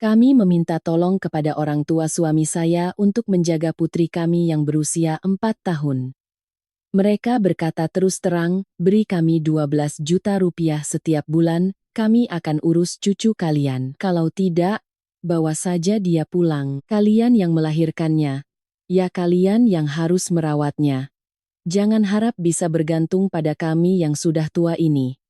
Kami meminta tolong kepada orang tua suami saya untuk menjaga putri kami yang berusia 4 tahun. Mereka berkata terus terang, beri kami 12 juta rupiah setiap bulan, kami akan urus cucu kalian. Kalau tidak, bawa saja dia pulang. Kalian yang melahirkannya. Ya kalian yang harus merawatnya. Jangan harap bisa bergantung pada kami yang sudah tua ini.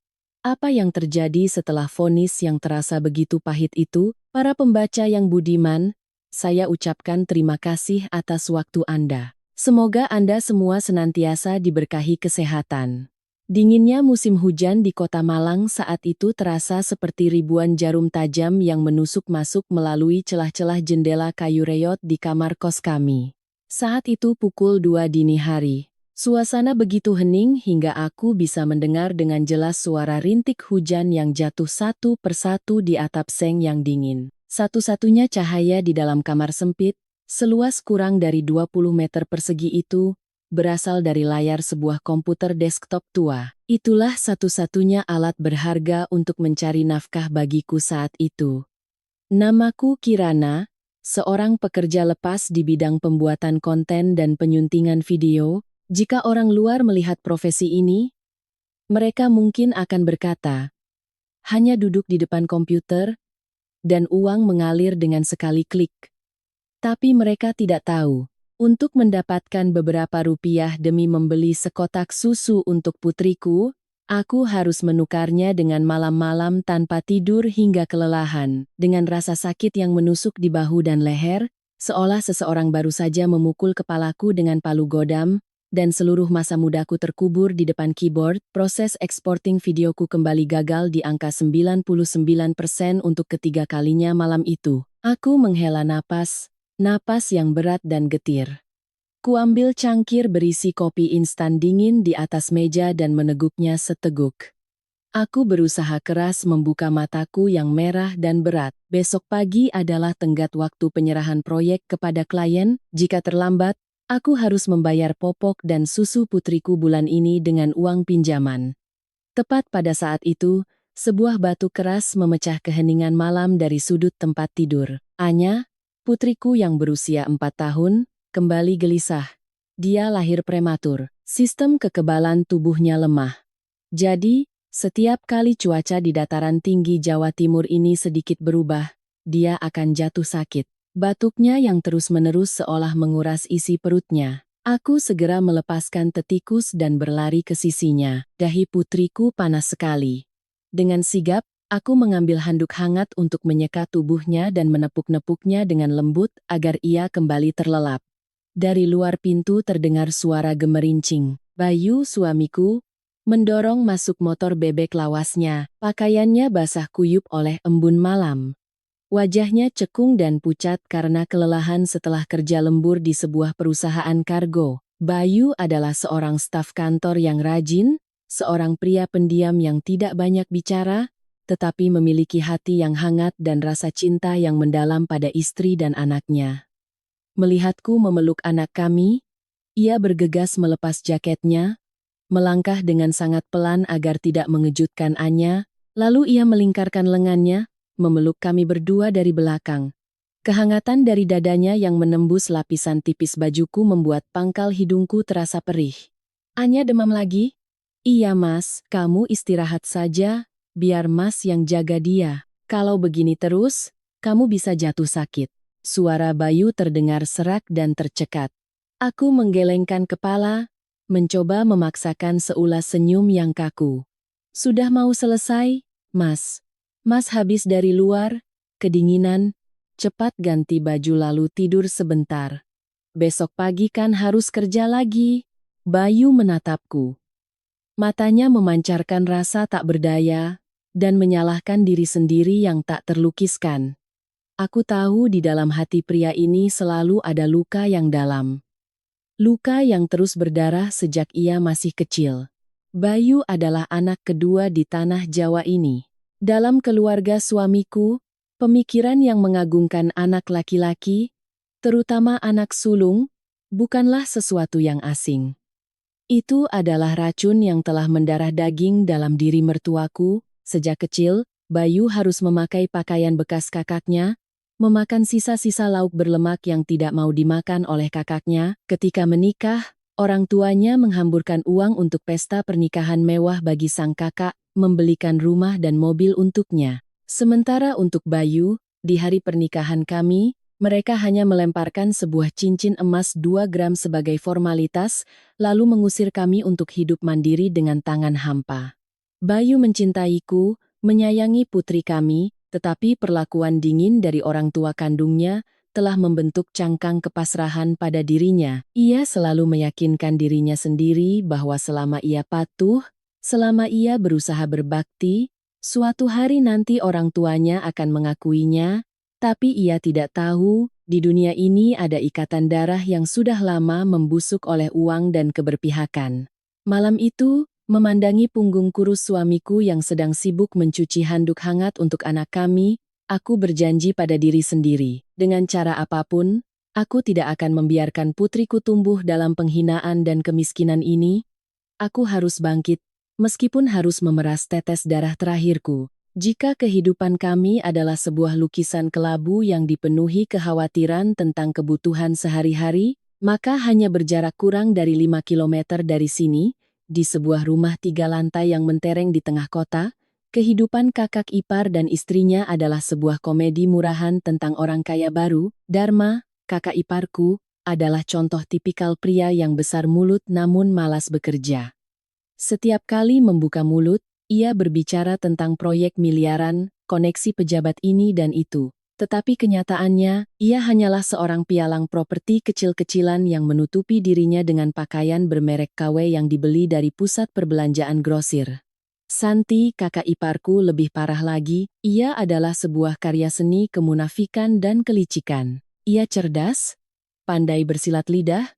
Apa yang terjadi setelah vonis yang terasa begitu pahit itu? Para pembaca yang budiman, saya ucapkan terima kasih atas waktu Anda. Semoga Anda semua senantiasa diberkahi kesehatan. Dinginnya musim hujan di kota Malang saat itu terasa seperti ribuan jarum tajam yang menusuk masuk melalui celah-celah jendela kayu reot di kamar kos kami. Saat itu pukul 2 dini hari. Suasana begitu hening hingga aku bisa mendengar dengan jelas suara rintik hujan yang jatuh satu persatu di atap seng yang dingin. Satu-satunya cahaya di dalam kamar sempit, seluas kurang dari 20 meter persegi itu, berasal dari layar sebuah komputer desktop tua. Itulah satu-satunya alat berharga untuk mencari nafkah bagiku saat itu. Namaku Kirana, seorang pekerja lepas di bidang pembuatan konten dan penyuntingan video. Jika orang luar melihat profesi ini, mereka mungkin akan berkata, hanya duduk di depan komputer, dan uang mengalir dengan sekali klik. Tapi mereka tidak tahu, untuk mendapatkan beberapa rupiah demi membeli sekotak susu untuk putriku, aku harus menukarnya dengan malam-malam tanpa tidur hingga kelelahan, dengan rasa sakit yang menusuk di bahu dan leher, seolah seseorang baru saja memukul kepalaku dengan palu godam, dan seluruh masa mudaku terkubur di depan keyboard. Proses eksporting videoku kembali gagal di angka 99% untuk ketiga kalinya malam itu. Aku menghela napas yang berat dan getir. Kuambil cangkir berisi kopi instan dingin di atas meja dan meneguknya seteguk. Aku berusaha keras membuka mataku yang merah dan berat. Besok pagi adalah tenggat waktu penyerahan proyek kepada klien. Jika terlambat, aku harus membayar popok dan susu putriku bulan ini dengan uang pinjaman. Tepat pada saat itu, sebuah batu keras memecah keheningan malam dari sudut tempat tidur. Anya, putriku yang berusia 4 tahun, kembali gelisah. Dia lahir prematur. Sistem kekebalan tubuhnya lemah. Jadi, setiap kali cuaca di dataran tinggi Jawa Timur ini sedikit berubah, dia akan jatuh sakit. Batuknya yang terus-menerus seolah menguras isi perutnya. Aku segera melepaskan tetikus dan berlari ke sisinya. Dahi putriku panas sekali. Dengan sigap, aku mengambil handuk hangat untuk menyeka tubuhnya dan menepuk-nepuknya dengan lembut agar ia kembali terlelap. Dari luar pintu terdengar suara gemerincing. Bayu, suamiku, mendorong masuk motor bebek lawasnya. Pakaiannya basah kuyup oleh embun malam. Wajahnya cekung dan pucat karena kelelahan setelah kerja lembur di sebuah perusahaan kargo. Bayu adalah seorang staf kantor yang rajin, seorang pria pendiam yang tidak banyak bicara, tetapi memiliki hati yang hangat dan rasa cinta yang mendalam pada istri dan anaknya. Melihatku memeluk anak kami, ia bergegas melepas jaketnya, melangkah dengan sangat pelan agar tidak mengejutkan Anya, lalu ia melingkarkan lengannya, memeluk kami berdua dari belakang. Kehangatan dari dadanya yang menembus lapisan tipis bajuku membuat pangkal hidungku terasa perih. Anya demam lagi? Iya mas, kamu istirahat saja, biar mas yang jaga dia. Kalau begini terus, kamu bisa jatuh sakit. Suara Bayu terdengar serak dan tercekat. Aku menggelengkan kepala, mencoba memaksakan seulas senyum yang kaku. Sudah mau selesai, mas? Mas habis dari luar, kedinginan, cepat ganti baju lalu tidur sebentar. Besok pagi kan harus kerja lagi. Bayu menatapku. Matanya memancarkan rasa tak berdaya, dan menyalahkan diri sendiri yang tak terlukiskan. Aku tahu di dalam hati pria ini selalu ada luka yang dalam. Luka yang terus berdarah sejak ia masih kecil. Bayu adalah anak kedua di tanah Jawa ini. Dalam keluarga suamiku, pemikiran yang mengagungkan anak laki-laki, terutama anak sulung, bukanlah sesuatu yang asing. Itu adalah racun yang telah mendarah daging dalam diri mertuaku. Sejak kecil, Bayu harus memakai pakaian bekas kakaknya, memakan sisa-sisa lauk berlemak yang tidak mau dimakan oleh kakaknya. Ketika menikah, orang tuanya menghamburkan uang untuk pesta pernikahan mewah bagi sang kakak, membelikan rumah dan mobil untuknya. Sementara untuk Bayu, di hari pernikahan kami, mereka hanya melemparkan sebuah cincin emas 2 gram sebagai formalitas, lalu mengusir kami untuk hidup mandiri dengan tangan hampa. Bayu mencintaiku, menyayangi putri kami, tetapi perlakuan dingin dari orang tua kandungnya telah membentuk cangkang kepasrahan pada dirinya. Ia selalu meyakinkan dirinya sendiri bahwa selama ia patuh, selama ia berusaha berbakti, suatu hari nanti orang tuanya akan mengakuinya, tapi ia tidak tahu, di dunia ini ada ikatan darah yang sudah lama membusuk oleh uang dan keberpihakan. Malam itu, memandangi punggung kurus suamiku yang sedang sibuk mencuci handuk hangat untuk anak kami, aku berjanji pada diri sendiri. Dengan cara apapun, aku tidak akan membiarkan putriku tumbuh dalam penghinaan dan kemiskinan ini. Aku harus bangkit, meskipun harus memeras tetes darah terakhirku. Jika kehidupan kami adalah sebuah lukisan kelabu yang dipenuhi kekhawatiran tentang kebutuhan sehari-hari, maka hanya berjarak kurang dari 5 kilometer dari sini, di sebuah rumah 3 lantai yang mentereng di tengah kota, kehidupan kakak ipar dan istrinya adalah sebuah komedi murahan tentang orang kaya baru. Dharma, kakak iparku, adalah contoh tipikal pria yang besar mulut namun malas bekerja. Setiap kali membuka mulut, ia berbicara tentang proyek miliaran, koneksi pejabat ini dan itu. Tetapi kenyataannya, ia hanyalah seorang pialang properti kecil-kecilan yang menutupi dirinya dengan pakaian bermerek KW yang dibeli dari pusat perbelanjaan grosir. Santi, kakak iparku, lebih parah lagi, ia adalah sebuah karya seni kemunafikan dan kelicikan. Ia cerdas, pandai bersilat lidah,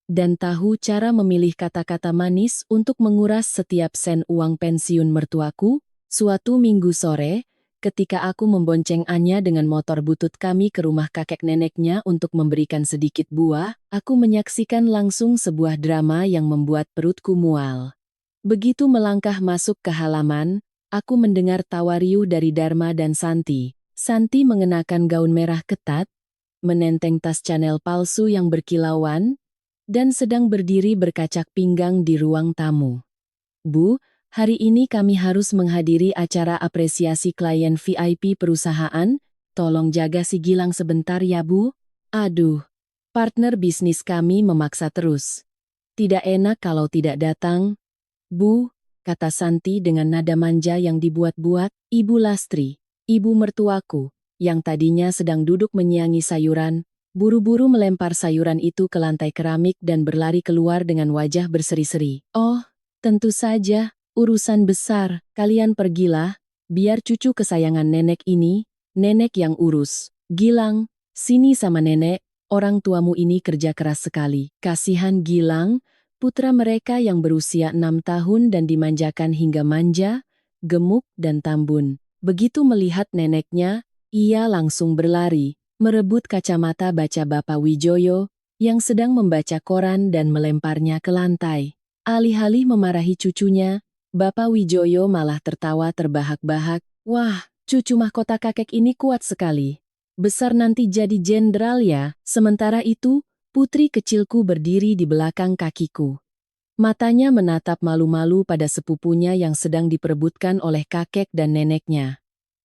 dan tahu cara memilih kata-kata manis untuk menguras setiap sen uang pensiun mertuaku. Suatu minggu sore, ketika aku membonceng Anya dengan motor butut kami ke rumah kakek neneknya untuk memberikan sedikit buah, aku menyaksikan langsung sebuah drama yang membuat perutku mual. Begitu melangkah masuk ke halaman, aku mendengar tawa riuh dari Dharma dan Santi. Santi mengenakan gaun merah ketat, menenteng tas Chanel palsu yang berkilauan, dan sedang berdiri berkacak pinggang di ruang tamu. Bu, hari ini kami harus menghadiri acara apresiasi klien VIP perusahaan, tolong jaga si Gilang sebentar ya Bu. Aduh, partner bisnis kami memaksa terus. Tidak enak kalau tidak datang. Bu, kata Santi dengan nada manja yang dibuat-buat, Ibu Lastri, ibu mertuaku, yang tadinya sedang duduk menyiangi sayuran, buru-buru melempar sayuran itu ke lantai keramik dan berlari keluar dengan wajah berseri-seri. Oh, tentu saja, urusan besar, kalian pergilah, biar cucu kesayangan nenek ini, nenek yang urus. Gilang, sini sama nenek, orang tuamu ini kerja keras sekali. Kasihan Gilang, putra mereka yang berusia 6 tahun dan dimanjakan hingga manja, gemuk dan tambun. Begitu melihat neneknya, ia langsung berlari, merebut kacamata baca Bapak Wijoyo, yang sedang membaca koran dan melemparnya ke lantai. Alih-alih memarahi cucunya, Bapak Wijoyo malah tertawa terbahak-bahak. Wah, cucu mahkota kakek ini kuat sekali. Besar nanti jadi jenderal ya. Sementara itu, putri kecilku berdiri di belakang kakiku. Matanya menatap malu-malu pada sepupunya yang sedang diperebutkan oleh kakek dan neneknya.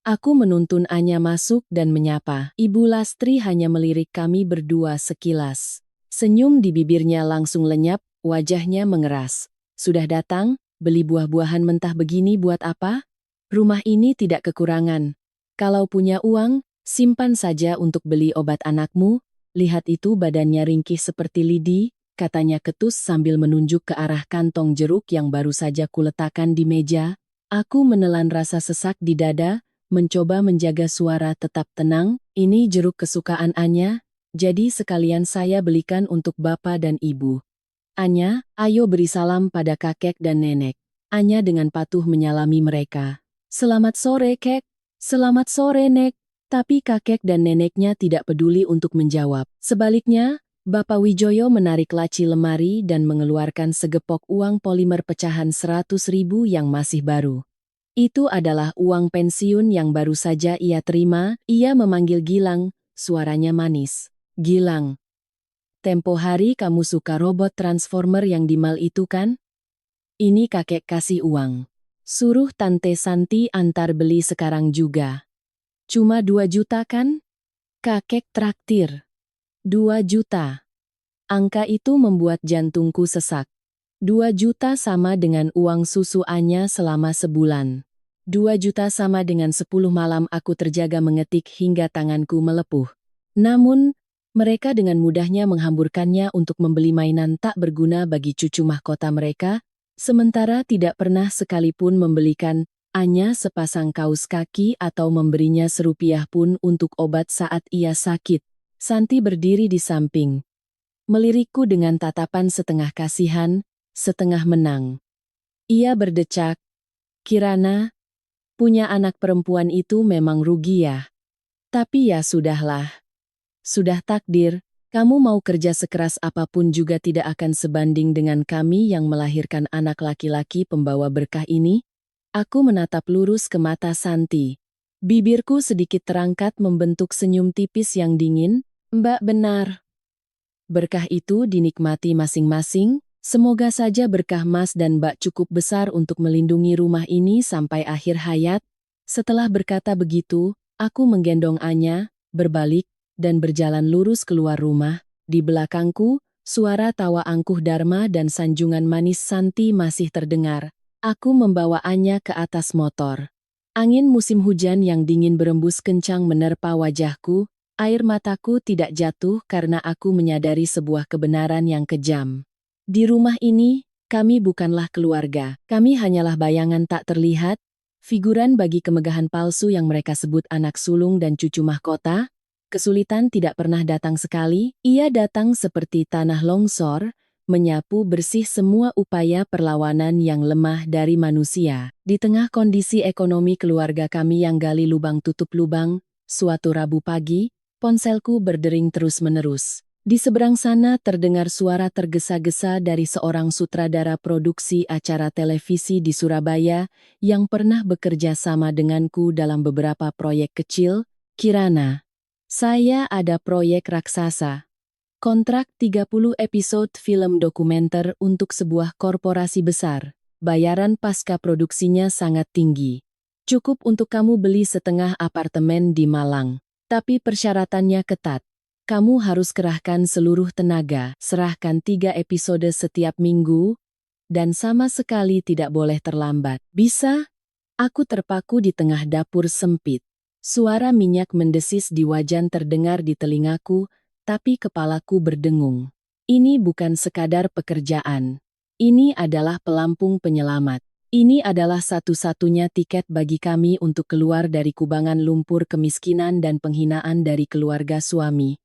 Aku menuntun Anya masuk dan menyapa. Ibu Lastri hanya melirik kami berdua sekilas. Senyum di bibirnya langsung lenyap, wajahnya mengeras. Sudah datang? Beli buah-buahan mentah begini buat apa? Rumah ini tidak kekurangan. Kalau punya uang, simpan saja untuk beli obat anakmu. Lihat itu badannya ringkih seperti lidi, katanya ketus sambil menunjuk ke arah kantong jeruk yang baru saja kuletakkan di meja. Aku menelan rasa sesak di dada, mencoba menjaga suara tetap tenang. Ini jeruk kesukaan Anya, jadi sekalian saya belikan untuk bapak dan ibu. Anya, ayo beri salam pada kakek dan nenek. Anya dengan patuh menyalami mereka. Selamat sore kek, selamat sore nek. Tapi kakek dan neneknya tidak peduli untuk menjawab. Sebaliknya, Bapak Wijoyo menarik laci lemari dan mengeluarkan segepok uang polimer pecahan 100.000 yang masih baru. Itu adalah uang pensiun yang baru saja ia terima. Ia memanggil Gilang, suaranya manis. Gilang, tempo hari kamu suka robot transformer yang di mall itu kan? Ini kakek kasih uang. Suruh Tante Santi antar beli sekarang juga. Cuma 2 juta kan? Kakek traktir. 2 juta. Angka itu membuat jantungku sesak. 2 juta sama dengan uang susu Anya selama sebulan. 2 juta sama dengan 10 malam aku terjaga mengetik hingga tanganku melepuh. Namun, mereka dengan mudahnya menghamburkannya untuk membeli mainan tak berguna bagi cucu mahkota mereka, sementara tidak pernah sekalipun membelikan Anya sepasang kaus kaki atau memberinya serupiah pun untuk obat saat ia sakit. Santi berdiri di samping, melirikku dengan tatapan setengah kasihan, setengah menang. Ia berdecak, Kirana, punya anak perempuan itu memang rugi ya. Tapi ya sudahlah. Sudah takdir, kamu mau kerja sekeras apapun juga tidak akan sebanding dengan kami yang melahirkan anak laki-laki pembawa berkah ini. Aku menatap lurus ke mata Santi. Bibirku sedikit terangkat membentuk senyum tipis yang dingin. Mbak benar. Berkah itu dinikmati masing-masing. Semoga saja berkah Mas dan Mbak cukup besar untuk melindungi rumah ini sampai akhir hayat. Setelah berkata begitu, aku menggendong Anya, berbalik, dan berjalan lurus keluar rumah. Di belakangku, suara tawa angkuh Dharma dan sanjungan manis Santi masih terdengar. Aku membawa Anya ke atas motor. Angin musim hujan yang dingin berembus kencang menerpa wajahku. Air mataku tidak jatuh karena aku menyadari sebuah kebenaran yang kejam. Di rumah ini, kami bukanlah keluarga. Kami hanyalah bayangan tak terlihat, figuran bagi kemegahan palsu yang mereka sebut anak sulung dan cucu mahkota. Kesulitan tidak pernah datang sekali, ia datang seperti tanah longsor, menyapu bersih semua upaya perlawanan yang lemah dari manusia. Di tengah kondisi ekonomi keluarga kami yang gali lubang tutup lubang, suatu Rabu pagi, ponselku berdering terus-menerus. Di seberang sana terdengar suara tergesa-gesa dari seorang sutradara produksi acara televisi di Surabaya yang pernah bekerja sama denganku dalam beberapa proyek kecil. Kirana, saya ada proyek raksasa. Kontrak 30 episode film dokumenter untuk sebuah korporasi besar. Bayaran pasca produksinya sangat tinggi. Cukup untuk kamu beli setengah apartemen di Malang. Tapi persyaratannya ketat. Kamu harus kerahkan seluruh tenaga, serahkan 3 episode setiap minggu, dan sama sekali tidak boleh terlambat. Bisa? Aku terpaku di tengah dapur sempit. Suara minyak mendesis di wajan terdengar di telingaku, tapi kepalaku berdengung. Ini bukan sekadar pekerjaan. Ini adalah pelampung penyelamat. Ini adalah satu-satunya tiket bagi kami untuk keluar dari kubangan lumpur kemiskinan dan penghinaan dari keluarga suami.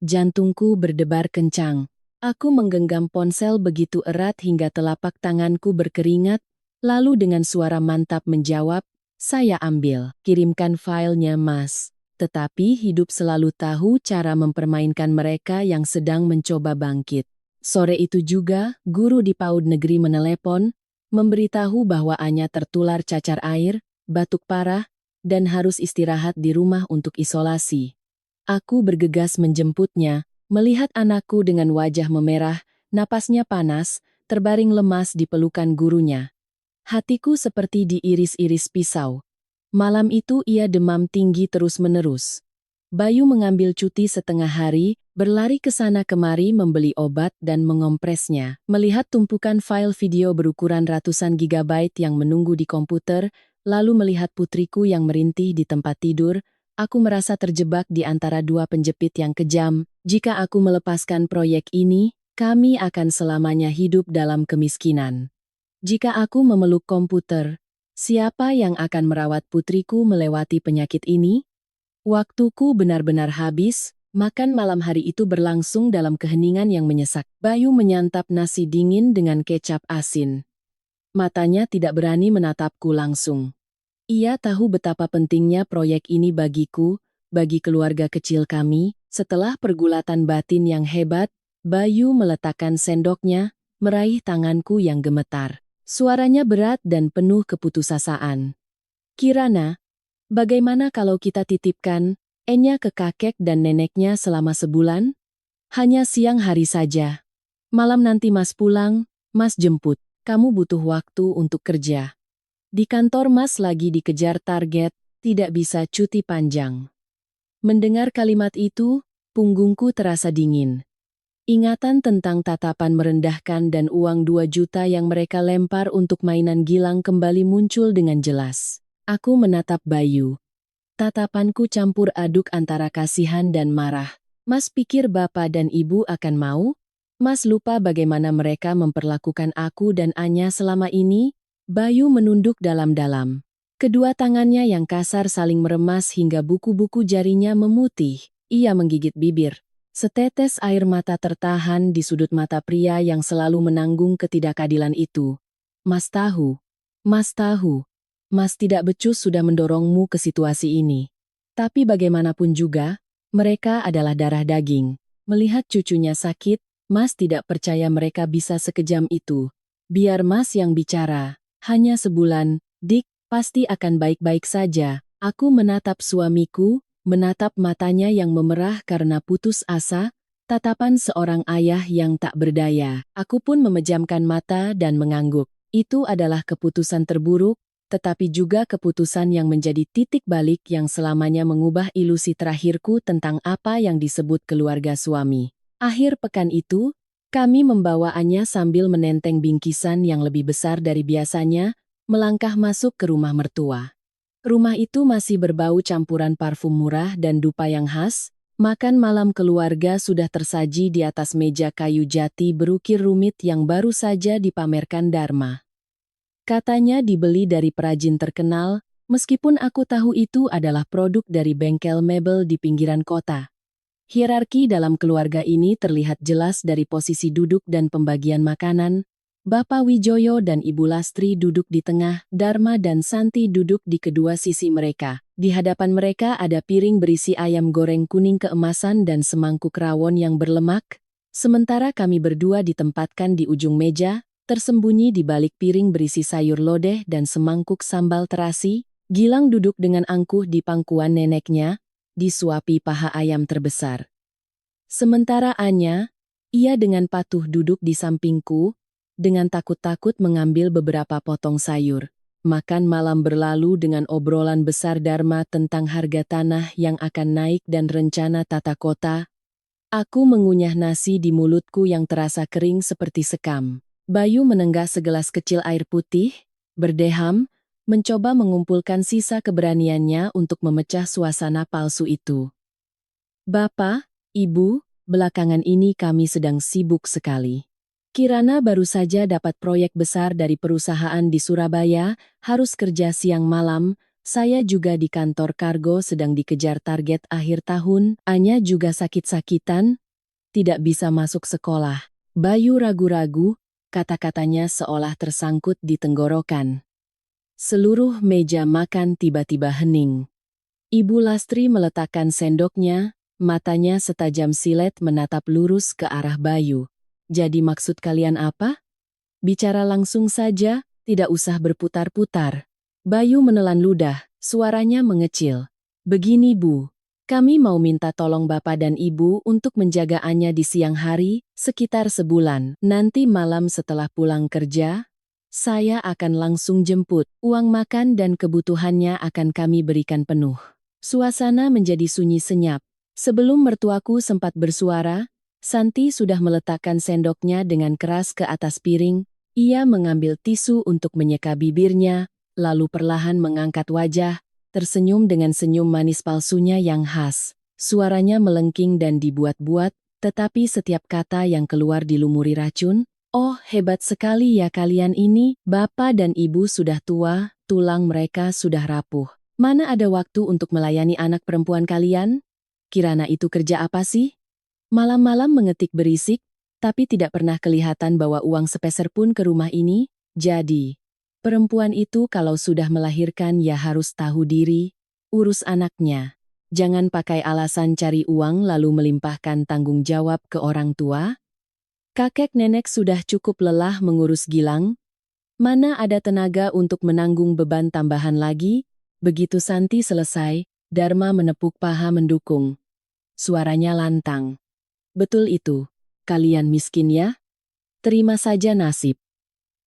Jantungku berdebar kencang. Aku menggenggam ponsel begitu erat hingga telapak tanganku berkeringat, lalu dengan suara mantap menjawab, saya ambil. Kirimkan filenya Mas. Tetapi hidup selalu tahu cara mempermainkan mereka yang sedang mencoba bangkit. Sore itu juga, guru di PAUD negeri menelepon, memberitahu bahwa Anya tertular cacar air, batuk parah, dan harus istirahat di rumah untuk isolasi. Aku bergegas menjemputnya, melihat anakku dengan wajah memerah, napasnya panas, terbaring lemas di pelukan gurunya. Hatiku seperti diiris-iris pisau. Malam itu ia demam tinggi terus-menerus. Bayu mengambil cuti setengah hari, berlari ke sana kemari membeli obat dan mengompresnya. Melihat tumpukan file video berukuran ratusan gigabyte yang menunggu di komputer, lalu melihat putriku yang merintih di tempat tidur, aku merasa terjebak di antara dua penjepit yang kejam. Jika aku melepaskan proyek ini, kami akan selamanya hidup dalam kemiskinan. Jika aku memeluk komputer, siapa yang akan merawat putriku melewati penyakit ini? Waktuku benar-benar habis, makan malam hari itu berlangsung dalam keheningan yang menyesak. Bayu menyantap nasi dingin dengan kecap asin. Matanya tidak berani menatapku langsung. Ia tahu betapa pentingnya proyek ini bagiku, bagi keluarga kecil kami. Setelah pergulatan batin yang hebat, Bayu meletakkan sendoknya, meraih tanganku yang gemetar. Suaranya berat dan penuh keputusasaan. Kirana, bagaimana kalau kita titipkan Enya ke kakek dan neneknya selama sebulan? Hanya siang hari saja. Malam nanti Mas pulang, Mas jemput. Kamu butuh waktu untuk kerja. Di kantor Mas lagi dikejar target, tidak bisa cuti panjang. Mendengar kalimat itu, punggungku terasa dingin. Ingatan tentang tatapan merendahkan dan uang 2 juta yang mereka lempar untuk mainan Gilang kembali muncul dengan jelas. Aku menatap Bayu. Tatapanku campur aduk antara kasihan dan marah. Mas pikir bapak dan ibu akan mau? Mas lupa bagaimana mereka memperlakukan aku dan Anya selama ini? Bayu menunduk dalam-dalam. Kedua tangannya yang kasar saling meremas hingga buku-buku jarinya memutih. Ia menggigit bibir. Setetes air mata tertahan di sudut mata pria yang selalu menanggung ketidakadilan itu. Mas tahu. Mas tahu. Mas tidak becus sudah mendorongmu ke situasi ini. Tapi bagaimanapun juga, mereka adalah darah daging. Melihat cucunya sakit, Mas tidak percaya mereka bisa sekejam itu. Biar Mas yang bicara. Hanya sebulan, Dik, pasti akan baik-baik saja. Aku menatap suamiku, menatap matanya yang memerah karena putus asa, tatapan seorang ayah yang tak berdaya. Aku pun memejamkan mata dan mengangguk. Itu adalah keputusan terburuk, tetapi juga keputusan yang menjadi titik balik yang selamanya mengubah ilusi terakhirku tentang apa yang disebut keluarga suami. Akhir pekan itu, kami membawaannya sambil menenteng bingkisan yang lebih besar dari biasanya, melangkah masuk ke rumah mertua. Rumah itu masih berbau campuran parfum murah dan dupa yang khas. Makan malam keluarga sudah tersaji di atas meja kayu jati berukir rumit yang baru saja dipamerkan Dharma. Katanya dibeli dari perajin terkenal, meskipun aku tahu itu adalah produk dari bengkel mebel di pinggiran kota. Hierarki dalam keluarga ini terlihat jelas dari posisi duduk dan pembagian makanan. Bapak Wijoyo dan Ibu Lastri duduk di tengah, Dharma dan Santi duduk di kedua sisi mereka. Di hadapan mereka ada piring berisi ayam goreng kuning keemasan dan semangkuk rawon yang berlemak. Sementara kami berdua ditempatkan di ujung meja, tersembunyi di balik piring berisi sayur lodeh dan semangkuk sambal terasi. Gilang duduk dengan angkuh di pangkuan neneknya, disuapi paha ayam terbesar. Sementara Anya, ia dengan patuh duduk di sampingku, dengan takut-takut mengambil beberapa potong sayur. Makan malam berlalu dengan obrolan besar Dharma tentang harga tanah yang akan naik dan rencana tata kota. Aku mengunyah nasi di mulutku yang terasa kering seperti sekam. Bayu menenggak segelas kecil air putih, berdeham, mencoba mengumpulkan sisa keberaniannya untuk memecah suasana palsu itu. Bapak, Ibu, belakangan ini kami sedang sibuk sekali. Kirana baru saja dapat proyek besar dari perusahaan di Surabaya, harus kerja siang malam. Saya juga di kantor kargo sedang dikejar target akhir tahun. Anya juga sakit-sakitan, tidak bisa masuk sekolah. Bayu ragu-ragu, kata-katanya seolah tersangkut di tenggorokan. Seluruh meja makan tiba-tiba hening. Ibu Lastri meletakkan sendoknya, matanya setajam silet menatap lurus ke arah Bayu. Jadi maksud kalian apa? Bicara langsung saja, tidak usah berputar-putar. Bayu menelan ludah, suaranya mengecil. Begini Bu, kami mau minta tolong Bapak dan Ibu untuk menjaga Anya di siang hari, sekitar sebulan. Nanti malam setelah pulang kerja, saya akan langsung jemput. Uang makan dan kebutuhannya akan kami berikan penuh. Suasana menjadi sunyi senyap. Sebelum mertuaku sempat bersuara, Santi sudah meletakkan sendoknya dengan keras ke atas piring. Ia mengambil tisu untuk menyeka bibirnya, lalu perlahan mengangkat wajah, tersenyum dengan senyum manis palsunya yang khas. Suaranya melengking dan dibuat-buat, tetapi setiap kata yang keluar dilumuri racun. Oh, hebat sekali ya kalian ini, Bapak dan Ibu sudah tua, tulang mereka sudah rapuh. Mana ada waktu untuk melayani anak perempuan kalian? Kirana itu kerja apa sih? Malam-malam mengetik berisik, tapi tidak pernah kelihatan bawa uang sepeser pun ke rumah ini. Jadi, perempuan itu kalau sudah melahirkan ya harus tahu diri, urus anaknya. Jangan pakai alasan cari uang lalu melimpahkan tanggung jawab ke orang tua. Kakek nenek sudah cukup lelah mengurus Gilang. Mana ada tenaga untuk menanggung beban tambahan lagi? Begitu Santi selesai, Dharma menepuk paha mendukung. Suaranya lantang. Betul itu. Kalian miskin ya? Terima saja nasib.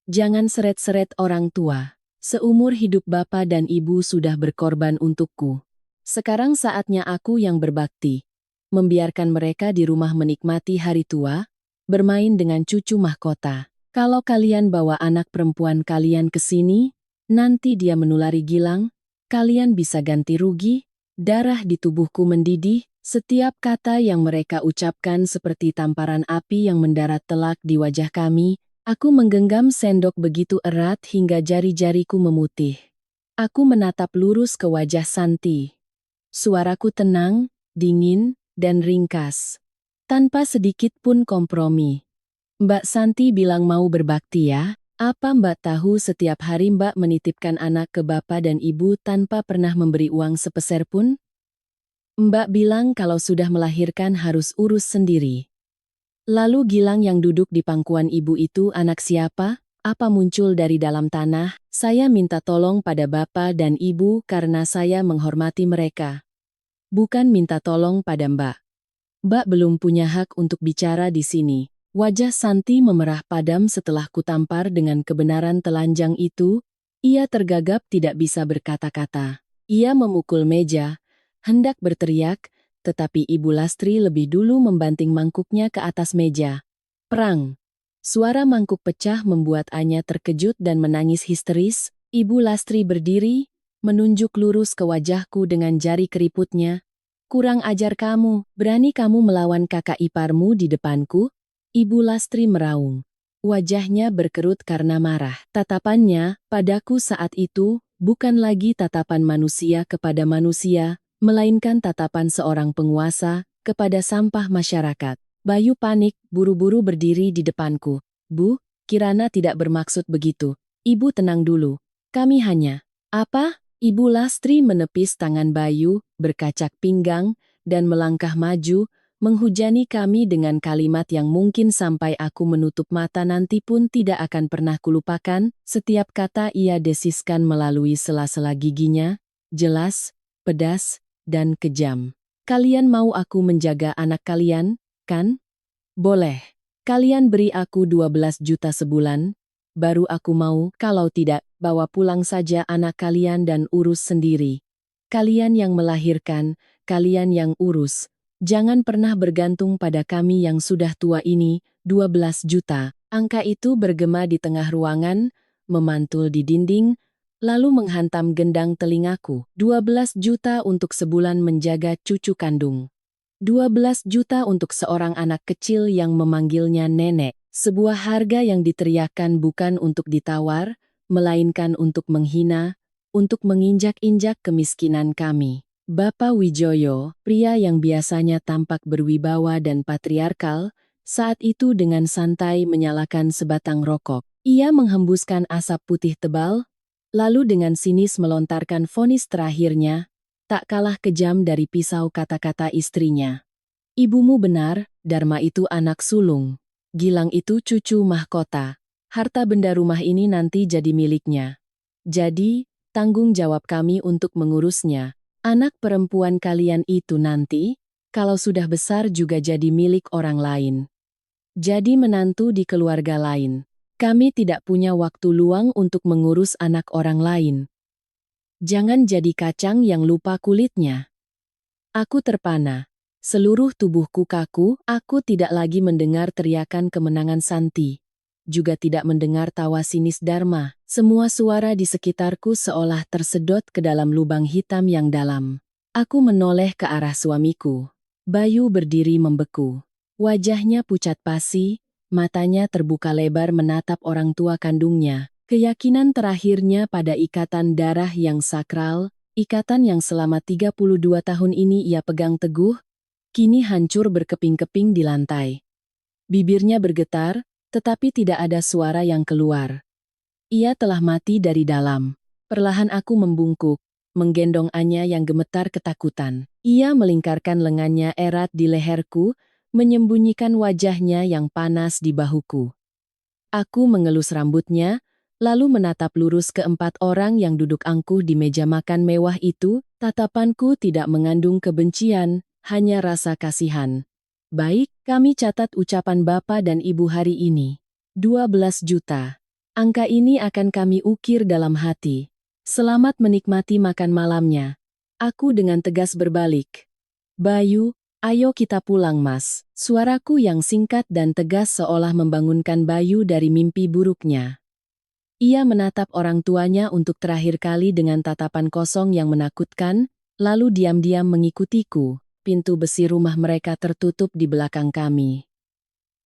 Jangan seret-seret orang tua. Seumur hidup Bapak dan Ibu sudah berkorban untukku. Sekarang saatnya aku yang berbakti. Membiarkan mereka di rumah menikmati hari tua, bermain dengan cucu mahkota. Kalau kalian bawa anak perempuan kalian ke sini, nanti dia menulari Gilang, kalian bisa ganti rugi, darah di tubuhku mendidih, setiap kata yang mereka ucapkan seperti tamparan api yang mendarat telak di wajah kami. Aku menggenggam sendok begitu erat hingga jari-jariku memutih. Aku menatap lurus ke wajah Santi. Suaraku tenang, dingin, dan ringkas. Tanpa sedikit pun kompromi. Mbak Santi bilang mau berbakti ya? Apa Mbak tahu setiap hari Mbak menitipkan anak ke bapak dan ibu tanpa pernah memberi uang sepeser pun? Mbak bilang kalau sudah melahirkan harus urus sendiri. Lalu Gilang yang duduk di pangkuan ibu itu anak siapa? Apa muncul dari dalam tanah? Saya minta tolong pada bapak dan ibu karena saya menghormati mereka. Bukan minta tolong pada Mbak. Mbak belum punya hak untuk bicara di sini. Wajah Santi memerah padam setelah kutampar dengan kebenaran telanjang itu. Ia tergagap tidak bisa berkata-kata. Ia memukul meja, hendak berteriak, tetapi Ibu Lastri lebih dulu membanting mangkuknya ke atas meja. Perang. Suara mangkuk pecah membuat Anya terkejut dan menangis histeris. Ibu Lastri berdiri, menunjuk lurus ke wajahku dengan jari keriputnya. Kurang ajar kamu, berani kamu melawan kakak iparmu di depanku? Ibu Lastri meraung. Wajahnya berkerut karena marah. Tatapannya, padaku saat itu, bukan lagi tatapan manusia kepada manusia, melainkan tatapan seorang penguasa kepada sampah masyarakat. Bayu panik, buru-buru berdiri di depanku. Bu, Kirana tidak bermaksud begitu. Ibu tenang dulu. Kami hanya... Apa? Ibu Lastri menepis tangan Bayu, berkacak pinggang, dan melangkah maju, menghujani kami dengan kalimat yang mungkin sampai aku menutup mata nanti pun tidak akan pernah kulupakan. Setiap kata ia desiskan melalui sela-sela giginya, jelas, pedas, dan kejam. Kalian mau aku menjaga anak kalian, kan? Boleh. Kalian beri aku 12 juta sebulan, baru aku mau. Kalau tidak, bawa pulang saja anak kalian dan urus sendiri. Kalian yang melahirkan, kalian yang urus. Jangan pernah bergantung pada kami yang sudah tua ini. 12 juta. Angka itu bergema di tengah ruangan, memantul di dinding, lalu menghantam gendang telingaku. 12 juta untuk sebulan menjaga cucu kandung. 12 juta untuk seorang anak kecil yang memanggilnya nenek. Sebuah harga yang diteriakkan bukan untuk ditawar, melainkan untuk menghina, untuk menginjak-injak kemiskinan kami. Bapak Wijoyo, pria yang biasanya tampak berwibawa dan patriarkal, saat itu dengan santai menyalakan sebatang rokok. Ia menghembuskan asap putih tebal, lalu dengan sinis melontarkan vonis terakhirnya, tak kalah kejam dari pisau kata-kata istrinya. Ibumu benar, Dharma itu anak sulung. Gilang itu cucu mahkota. Harta benda rumah ini nanti jadi miliknya. Jadi, tanggung jawab kami untuk mengurusnya. Anak perempuan kalian itu nanti, kalau sudah besar juga jadi milik orang lain. Jadi menantu di keluarga lain. Kami tidak punya waktu luang untuk mengurus anak orang lain. Jangan jadi kacang yang lupa kulitnya. Aku terpana. Seluruh tubuhku kaku, aku tidak lagi mendengar teriakan kemenangan Santi. Juga tidak mendengar tawa sinis Dharma. Semua suara di sekitarku seolah tersedot ke dalam lubang hitam yang dalam. Aku menoleh ke arah suamiku. Bayu berdiri membeku. Wajahnya pucat pasi, matanya terbuka lebar menatap orang tua kandungnya. Keyakinan terakhirnya pada ikatan darah yang sakral, ikatan yang selama 32 tahun ini ia pegang teguh, kini hancur berkeping-keping di lantai. Bibirnya bergetar, tetapi tidak ada suara yang keluar. Ia telah mati dari dalam. Perlahan aku membungkuk, menggendong Anya yang gemetar ketakutan. Ia melingkarkan lengannya erat di leherku, menyembunyikan wajahnya yang panas di bahuku. Aku mengelus rambutnya, lalu menatap lurus ke 4 orang yang duduk angkuh di meja makan mewah itu. Tatapanku tidak mengandung kebencian, hanya rasa kasihan. Baik, kami catat ucapan Bapak dan Ibu hari ini. 12 juta. Angka ini akan kami ukir dalam hati. Selamat menikmati makan malamnya. Aku dengan tegas berbalik. Bayu, ayo kita pulang Mas. Suaraku yang singkat dan tegas seolah membangunkan Bayu dari mimpi buruknya. Ia menatap orang tuanya untuk terakhir kali dengan tatapan kosong yang menakutkan, lalu diam-diam mengikutiku. Pintu besi rumah mereka tertutup di belakang kami.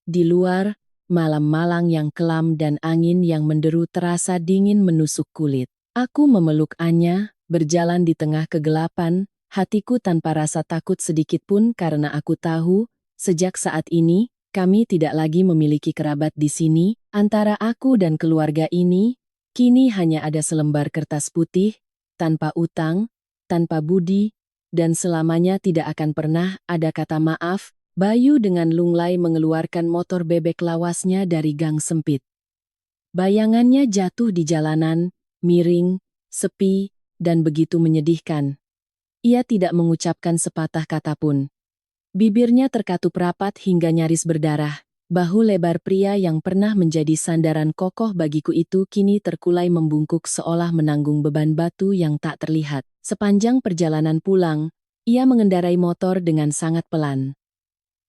Di luar, malam malang yang kelam dan angin yang menderu terasa dingin menusuk kulit. Aku memeluk Anya, berjalan di tengah kegelapan, hatiku tanpa rasa takut sedikit pun karena aku tahu, sejak saat ini, kami tidak lagi memiliki kerabat di sini. Antara aku dan keluarga ini, kini hanya ada selembar kertas putih, tanpa utang, tanpa budi, dan selamanya tidak akan pernah ada kata maaf. Bayu dengan lunglai mengeluarkan motor bebek lawasnya dari gang sempit. Bayangannya jatuh di jalanan, miring, sepi, dan begitu menyedihkan. Ia tidak mengucapkan sepatah kata pun. Bibirnya terkatup rapat hingga nyaris berdarah. Bahu lebar pria yang pernah menjadi sandaran kokoh bagiku itu kini terkulai membungkuk seolah menanggung beban batu yang tak terlihat. Sepanjang perjalanan pulang, ia mengendarai motor dengan sangat pelan.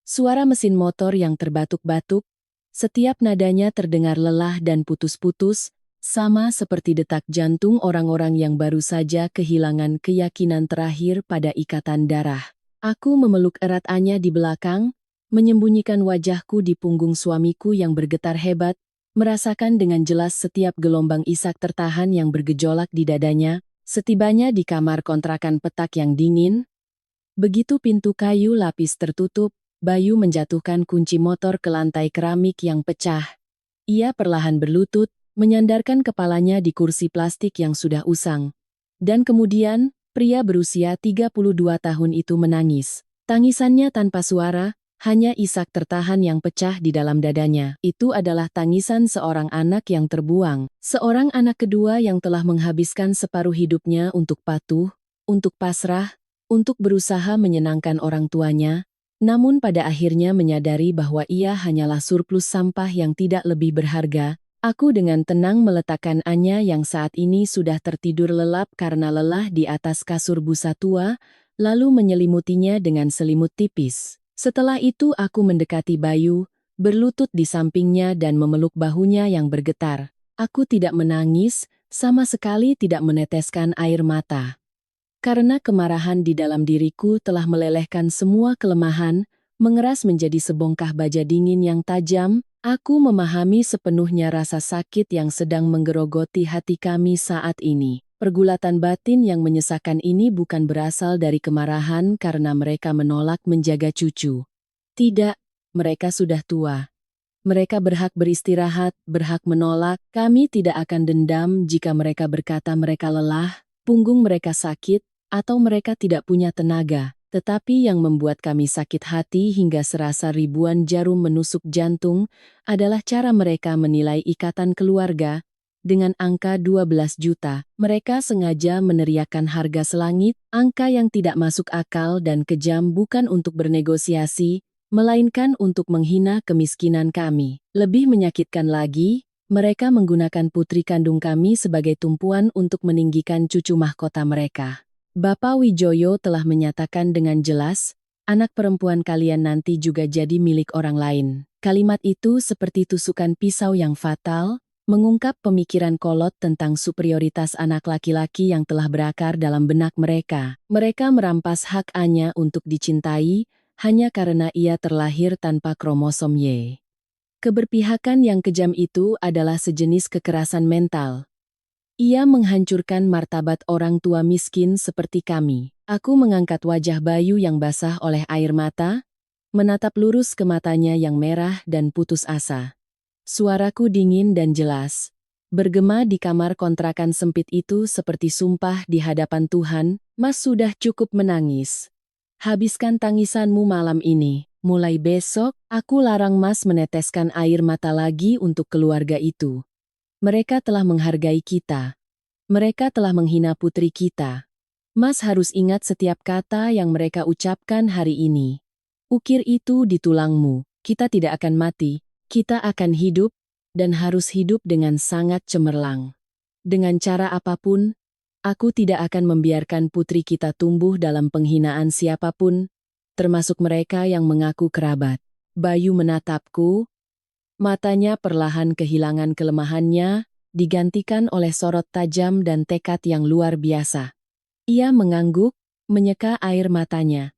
Suara mesin motor yang terbatuk-batuk, setiap nadanya terdengar lelah dan putus-putus, sama seperti detak jantung orang-orang yang baru saja kehilangan keyakinan terakhir pada ikatan darah. Aku memeluk erat Anya di belakang, menyembunyikan wajahku di punggung suamiku yang bergetar hebat, merasakan dengan jelas setiap gelombang isak tertahan yang bergejolak di dadanya. Setibanya di kamar kontrakan petak yang dingin, begitu pintu kayu lapis tertutup, Bayu menjatuhkan kunci motor ke lantai keramik yang pecah. Ia perlahan berlutut, menyandarkan kepalanya di kursi plastik yang sudah usang. Dan kemudian, pria berusia 32 tahun itu menangis. Tangisannya tanpa suara, hanya isak tertahan yang pecah di dalam dadanya. Itu adalah tangisan seorang anak yang terbuang. Seorang anak kedua yang telah menghabiskan separuh hidupnya untuk patuh, untuk pasrah, untuk berusaha menyenangkan orang tuanya, namun pada akhirnya menyadari bahwa ia hanyalah surplus sampah yang tidak lebih berharga. Aku dengan tenang meletakkan Anya yang saat ini sudah tertidur lelap karena lelah di atas kasur busa tua, lalu menyelimutinya dengan selimut tipis. Setelah itu aku mendekati Bayu, berlutut di sampingnya dan memeluk bahunya yang bergetar. Aku tidak menangis, sama sekali tidak meneteskan air mata. Karena kemarahan di dalam diriku telah melelehkan semua kelemahan, mengeras menjadi sebongkah baja dingin yang tajam, aku memahami sepenuhnya rasa sakit yang sedang menggerogoti hati kami saat ini. Pergulatan batin yang menyesakan ini bukan berasal dari kemarahan karena mereka menolak menjaga cucu. Tidak, mereka sudah tua. Mereka berhak beristirahat, berhak menolak. Kami tidak akan dendam jika mereka berkata mereka lelah, punggung mereka sakit, atau mereka tidak punya tenaga, tetapi yang membuat kami sakit hati hingga serasa ribuan jarum menusuk jantung adalah cara mereka menilai ikatan keluarga. Dengan angka 12 juta, mereka sengaja meneriakkan harga selangit, angka yang tidak masuk akal dan kejam bukan untuk bernegosiasi, melainkan untuk menghina kemiskinan kami. Lebih menyakitkan lagi, mereka menggunakan putri kandung kami sebagai tumpuan untuk meninggikan cucu mahkota mereka. Bapak Wijoyo telah menyatakan dengan jelas, anak perempuan kalian nanti juga jadi milik orang lain. Kalimat itu seperti tusukan pisau yang fatal, mengungkap pemikiran kolot tentang superioritas anak laki-laki yang telah berakar dalam benak mereka. Mereka merampas hak Anya untuk dicintai, hanya karena ia terlahir tanpa kromosom Y. Keberpihakan yang kejam itu adalah sejenis kekerasan mental. Ia menghancurkan martabat orang tua miskin seperti kami. Aku mengangkat wajah Bayu yang basah oleh air mata, menatap lurus ke matanya yang merah dan putus asa. Suaraku dingin dan jelas, bergema di kamar kontrakan sempit itu seperti sumpah di hadapan Tuhan. Mas sudah cukup menangis. Habiskan tangisanmu malam ini. Mulai besok, aku larang Mas meneteskan air mata lagi untuk keluarga itu. Mereka telah menghargai kita. Mereka telah menghina putri kita. Mas harus ingat setiap kata yang mereka ucapkan hari ini. Ukir itu di tulangmu. Kita tidak akan mati, kita akan hidup, dan harus hidup dengan sangat cemerlang. Dengan cara apapun, aku tidak akan membiarkan putri kita tumbuh dalam penghinaan siapapun, termasuk mereka yang mengaku kerabat. Bayu menatapku, matanya perlahan kehilangan kelemahannya, digantikan oleh sorot tajam dan tekad yang luar biasa. Ia mengangguk, menyeka air matanya.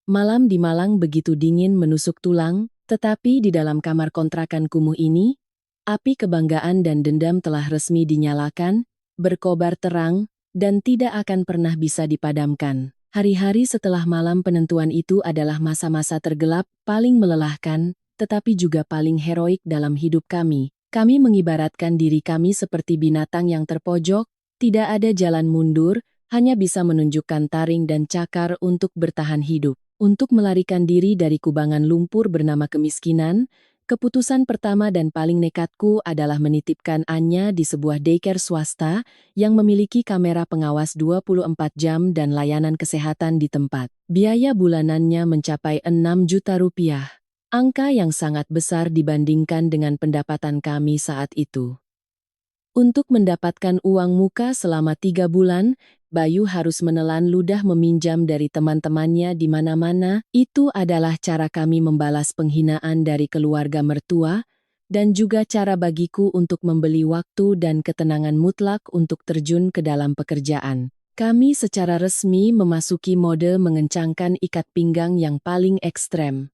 Malam di Malang begitu dingin menusuk tulang, tetapi di dalam kamar kontrakan kumuh ini, api kebanggaan dan dendam telah resmi dinyalakan, berkobar terang, dan tidak akan pernah bisa dipadamkan. Hari-hari setelah malam penentuan itu adalah masa-masa tergelap, paling melelahkan, tetapi juga paling heroik dalam hidup kami. Kami mengibaratkan diri kami seperti binatang yang terpojok, tidak ada jalan mundur, hanya bisa menunjukkan taring dan cakar untuk bertahan hidup. Untuk melarikan diri dari kubangan lumpur bernama kemiskinan, keputusan pertama dan paling nekatku adalah menitipkan Anya di sebuah daycare swasta yang memiliki kamera pengawas 24 jam dan layanan kesehatan di tempat. Biaya bulanannya mencapai 6 juta rupiah. Angka yang sangat besar dibandingkan dengan pendapatan kami saat itu. Untuk mendapatkan uang muka selama 3 bulan, Bayu harus menelan ludah meminjam dari teman-temannya di mana-mana. Itu adalah cara kami membalas penghinaan dari keluarga mertua, dan juga cara bagiku untuk membeli waktu dan ketenangan mutlak untuk terjun ke dalam pekerjaan. Kami secara resmi memasuki mode mengencangkan ikat pinggang yang paling ekstrem.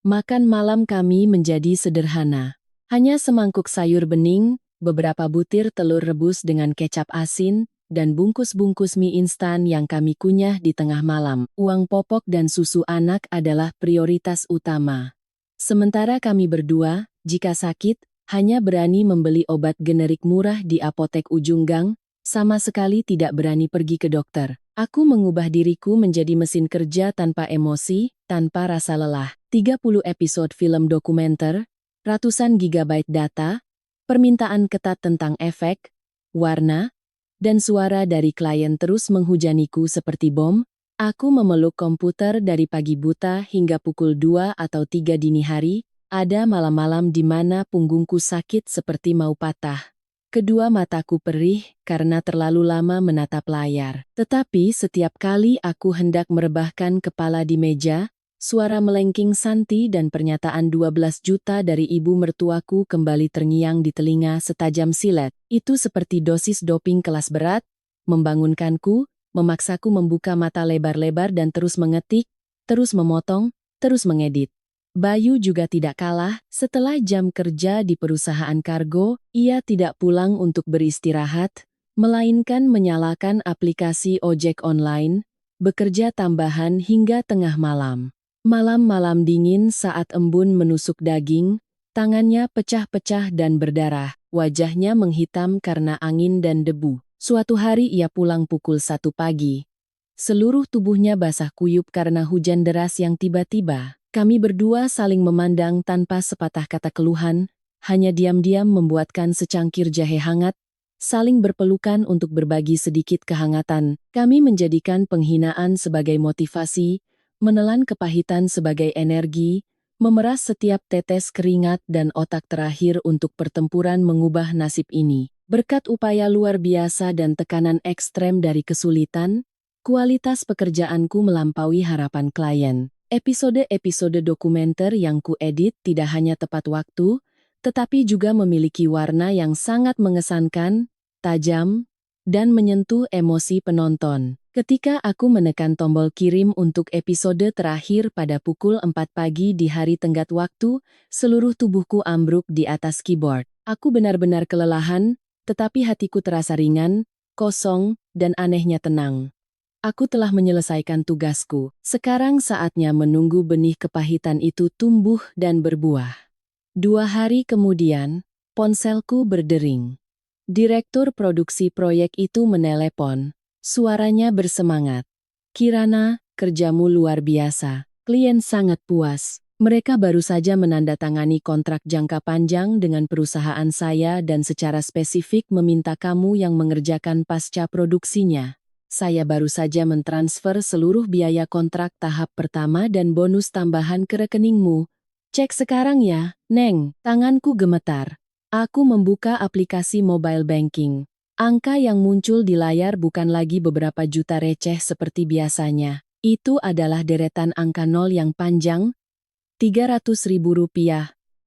Makan malam kami menjadi sederhana. Hanya semangkuk sayur bening, beberapa butir telur rebus dengan kecap asin, dan bungkus-bungkus mie instan yang kami kunyah di tengah malam. Uang popok dan susu anak adalah prioritas utama. Sementara kami berdua, jika sakit, hanya berani membeli obat generik murah di apotek ujung gang, sama sekali tidak berani pergi ke dokter. Aku mengubah diriku menjadi mesin kerja tanpa emosi, tanpa rasa lelah. 30 episode film dokumenter, ratusan gigabyte data, permintaan ketat tentang efek, warna, dan suara dari klien terus menghujaniku seperti bom. Aku memeluk komputer dari pagi buta hingga pukul 2 atau 3 dini hari, ada malam-malam di mana punggungku sakit seperti mau patah. Kedua mataku perih karena terlalu lama menatap layar. Tetapi setiap kali aku hendak merebahkan kepala di meja, suara melengking Santi dan pernyataan 12 juta dari ibu mertuaku kembali terngiang di telinga setajam silet. Itu seperti dosis doping kelas berat, membangunkanku, memaksaku membuka mata lebar-lebar dan terus mengetik, terus memotong, terus mengedit. Bayu juga tidak kalah, setelah jam kerja di perusahaan kargo, ia tidak pulang untuk beristirahat, melainkan menyalakan aplikasi ojek online, bekerja tambahan hingga tengah malam. Malam-malam dingin saat embun menusuk daging, tangannya pecah-pecah dan berdarah, wajahnya menghitam karena angin dan debu. Suatu hari ia pulang pukul 1 pagi. Seluruh tubuhnya basah kuyup karena hujan deras yang tiba-tiba. Kami berdua saling memandang tanpa sepatah kata keluhan, hanya diam-diam membuatkan secangkir jahe hangat, saling berpelukan untuk berbagi sedikit kehangatan. Kami menjadikan penghinaan sebagai motivasi, menelan kepahitan sebagai energi, memeras setiap tetes keringat dan otak terakhir untuk pertempuran mengubah nasib ini. Berkat upaya luar biasa dan tekanan ekstrem dari kesulitan, kualitas pekerjaanku melampaui harapan klien. Episode-episode dokumenter yang kuedit tidak hanya tepat waktu, tetapi juga memiliki warna yang sangat mengesankan, tajam, dan menyentuh emosi penonton. Ketika aku menekan tombol kirim untuk episode terakhir pada pukul 4 pagi di hari tenggat waktu, seluruh tubuhku ambruk di atas keyboard. Aku benar-benar kelelahan, tetapi hatiku terasa ringan, kosong, dan anehnya tenang. Aku telah menyelesaikan tugasku. Sekarang saatnya menunggu benih kepahitan itu tumbuh dan berbuah. 2 hari kemudian, ponselku berdering. Direktur produksi proyek itu menelepon. Suaranya bersemangat. "Kirana, kerjamu luar biasa. Klien sangat puas. Mereka baru saja menandatangani kontrak jangka panjang dengan perusahaan saya dan secara spesifik meminta kamu yang mengerjakan pasca produksinya. Saya baru saja mentransfer seluruh biaya kontrak tahap pertama dan bonus tambahan ke rekeningmu. Cek sekarang ya, Neng. Tanganku gemetar. Aku membuka aplikasi mobile banking. Angka yang muncul di layar bukan lagi beberapa juta receh seperti biasanya. Itu adalah deretan angka nol yang panjang, Rp300.000.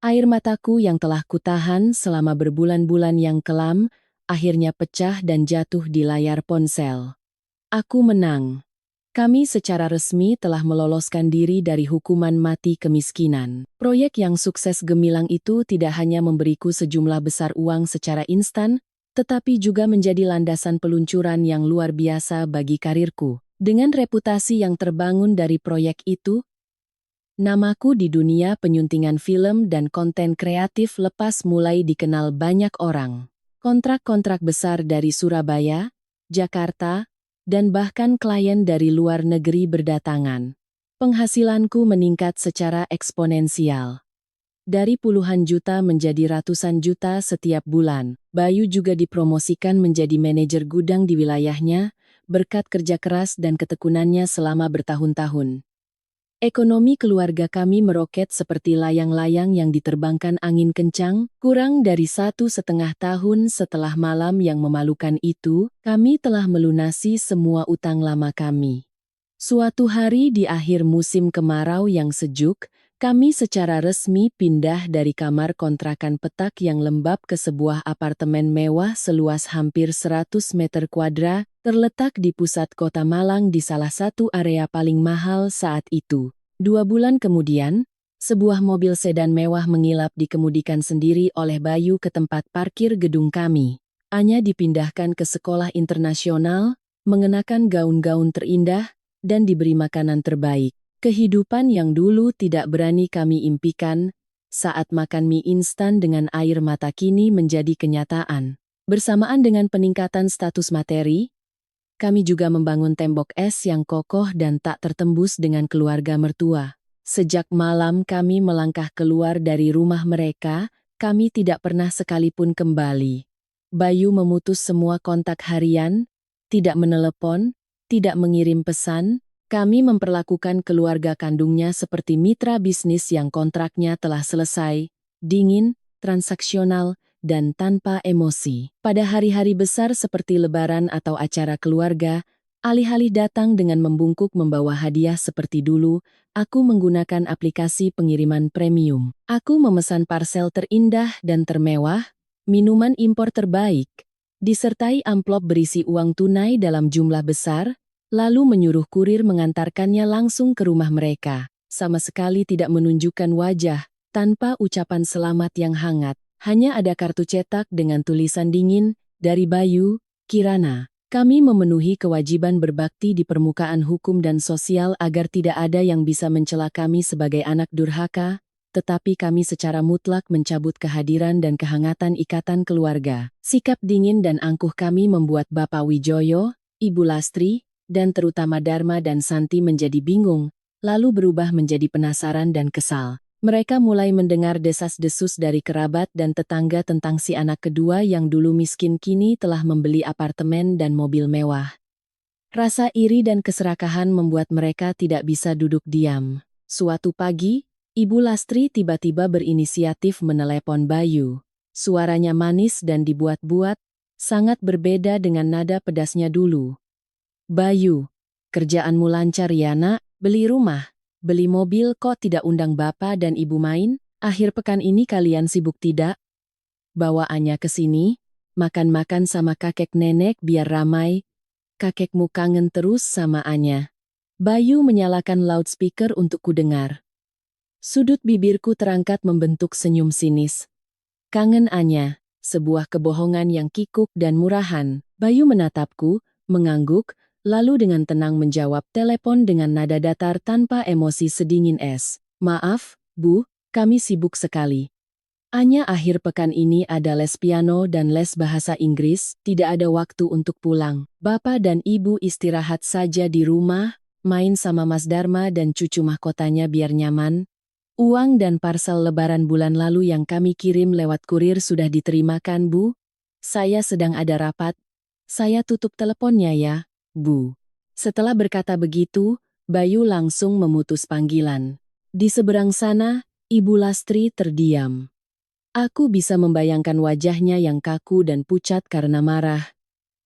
Air mataku yang telah kutahan selama berbulan-bulan yang kelam, akhirnya pecah dan jatuh di layar ponsel. Aku menang. Kami secara resmi telah meloloskan diri dari hukuman mati kemiskinan. Proyek yang sukses gemilang itu tidak hanya memberiku sejumlah besar uang secara instan, tetapi juga menjadi landasan peluncuran yang luar biasa bagi karirku. Dengan reputasi yang terbangun dari proyek itu, namaku di dunia penyuntingan film dan konten kreatif lepas mulai dikenal banyak orang. Kontrak-kontrak besar dari Surabaya, Jakarta, dan bahkan klien dari luar negeri berdatangan. Penghasilanku meningkat secara eksponensial. Dari puluhan juta menjadi ratusan juta setiap bulan. Bayu juga dipromosikan menjadi manajer gudang di wilayahnya, berkat kerja keras dan ketekunannya selama bertahun-tahun. Ekonomi keluarga kami meroket seperti layang-layang yang diterbangkan angin kencang. Kurang dari 1,5 tahun setelah malam yang memalukan itu, kami telah melunasi semua utang lama kami. Suatu hari di akhir musim kemarau yang sejuk, kami secara resmi pindah dari kamar kontrakan petak yang lembab ke sebuah apartemen mewah seluas hampir 100 meter kuadrat, terletak di pusat kota Malang di salah satu area paling mahal saat itu. 2 bulan kemudian, sebuah mobil sedan mewah mengilap dikemudikan sendiri oleh Bayu ke tempat parkir gedung kami. Anya dipindahkan ke sekolah internasional, mengenakan gaun-gaun terindah, dan diberi makanan terbaik. Kehidupan yang dulu tidak berani kami impikan, saat makan mie instan dengan air mata kini menjadi kenyataan. Bersamaan dengan peningkatan status materi, kami juga membangun tembok es yang kokoh dan tak tertembus dengan keluarga mertua. Sejak malam kami melangkah keluar dari rumah mereka, kami tidak pernah sekalipun kembali. Bayu memutus semua kontak harian, tidak menelepon, tidak mengirim pesan. Kami memperlakukan keluarga kandungnya seperti mitra bisnis yang kontraknya telah selesai, dingin, transaksional, dan tanpa emosi. Pada hari-hari besar seperti Lebaran atau acara keluarga, alih-alih datang dengan membungkuk membawa hadiah seperti dulu, aku menggunakan aplikasi pengiriman premium. Aku memesan parsel terindah dan termewah, minuman impor terbaik, disertai amplop berisi uang tunai dalam jumlah besar, lalu menyuruh kurir mengantarkannya langsung ke rumah mereka. Sama sekali tidak menunjukkan wajah, tanpa ucapan selamat yang hangat. Hanya ada kartu cetak dengan tulisan dingin, dari Bayu, Kirana. Kami memenuhi kewajiban berbakti di permukaan hukum dan sosial agar tidak ada yang bisa mencela kami sebagai anak durhaka, tetapi kami secara mutlak mencabut kehadiran dan kehangatan ikatan keluarga. Sikap dingin dan angkuh kami membuat Bapak Wijoyo, Ibu Lastri, dan terutama Dharma dan Santi menjadi bingung, lalu berubah menjadi penasaran dan kesal. Mereka mulai mendengar desas-desus dari kerabat dan tetangga tentang si anak kedua yang dulu miskin kini telah membeli apartemen dan mobil mewah. Rasa iri dan keserakahan membuat mereka tidak bisa duduk diam. Suatu pagi, Ibu Lastri tiba-tiba berinisiatif menelepon Bayu. Suaranya manis dan dibuat-buat, sangat berbeda dengan nada pedasnya dulu. Bayu, kerjaanmu lancar ya nak, beli rumah. Beli mobil kok tidak undang bapak dan ibu main? Akhir pekan ini kalian sibuk tidak? Bawa Anya ke sini, makan-makan sama kakek nenek biar ramai. Kakekmu kangen terus sama Anya. Bayu menyalakan loudspeaker untuk kudengar. Sudut bibirku terangkat membentuk senyum sinis. Kangen Anya, sebuah kebohongan yang kikuk dan murahan. Bayu menatapku, mengangguk, lalu dengan tenang menjawab telepon dengan nada datar tanpa emosi sedingin es. Maaf, Bu, kami sibuk sekali. Anya akhir pekan ini ada les piano dan les bahasa Inggris, tidak ada waktu untuk pulang. Bapak dan Ibu istirahat saja di rumah, main sama Mas Dharma dan cucu mahkotanya biar nyaman. Uang dan parsel lebaran bulan lalu yang kami kirim lewat kurir sudah diterimakan, Bu? Saya sedang ada rapat. Saya tutup teleponnya ya, Bu. Setelah berkata begitu, Bayu langsung memutus panggilan. Di seberang sana, Ibu Lastri terdiam. Aku bisa membayangkan wajahnya yang kaku dan pucat karena marah.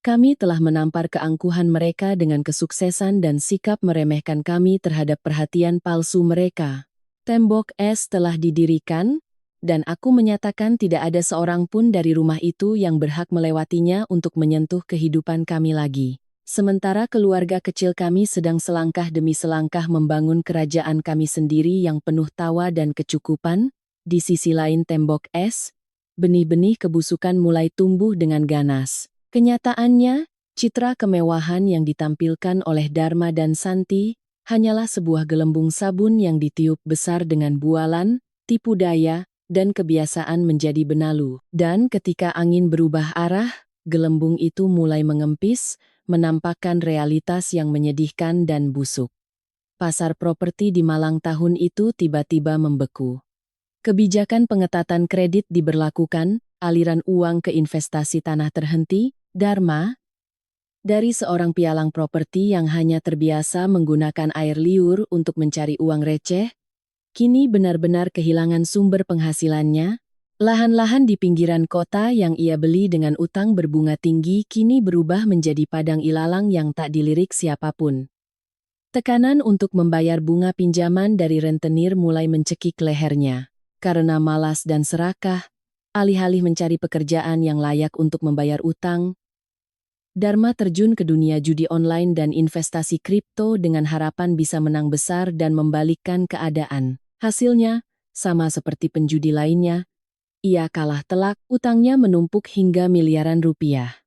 Kami telah menampar keangkuhan mereka dengan kesuksesan dan sikap meremehkan kami terhadap perhatian palsu mereka. Tembok es telah didirikan, dan aku menyatakan tidak ada seorang pun dari rumah itu yang berhak melewatinya untuk menyentuh kehidupan kami lagi. Sementara keluarga kecil kami sedang selangkah demi selangkah membangun kerajaan kami sendiri yang penuh tawa dan kecukupan, di sisi lain tembok es, benih-benih kebusukan mulai tumbuh dengan ganas. Kenyataannya, citra kemewahan yang ditampilkan oleh Dharma dan Santi hanyalah sebuah gelembung sabun yang ditiup besar dengan bualan, tipu daya, dan kebiasaan menjadi benalu. Dan ketika angin berubah arah, gelembung itu mulai mengempis, menampakkan realitas yang menyedihkan dan busuk. Pasar properti di Malang tahun itu tiba-tiba membeku. Kebijakan pengetatan kredit diberlakukan, aliran uang ke investasi tanah terhenti. Dharma, dari seorang pialang properti yang hanya terbiasa menggunakan air liur untuk mencari uang receh, kini benar-benar kehilangan sumber penghasilannya. Lahan-lahan di pinggiran kota yang ia beli dengan utang berbunga tinggi kini berubah menjadi padang ilalang yang tak dilirik siapapun. Tekanan untuk membayar bunga pinjaman dari rentenir mulai mencekik lehernya. Karena malas dan serakah, alih-alih mencari pekerjaan yang layak untuk membayar utang, Dharma terjun ke dunia judi online dan investasi kripto dengan harapan bisa menang besar dan membalikkan keadaan. Hasilnya, sama seperti penjudi lainnya, ia kalah telak, utangnya menumpuk hingga miliaran rupiah.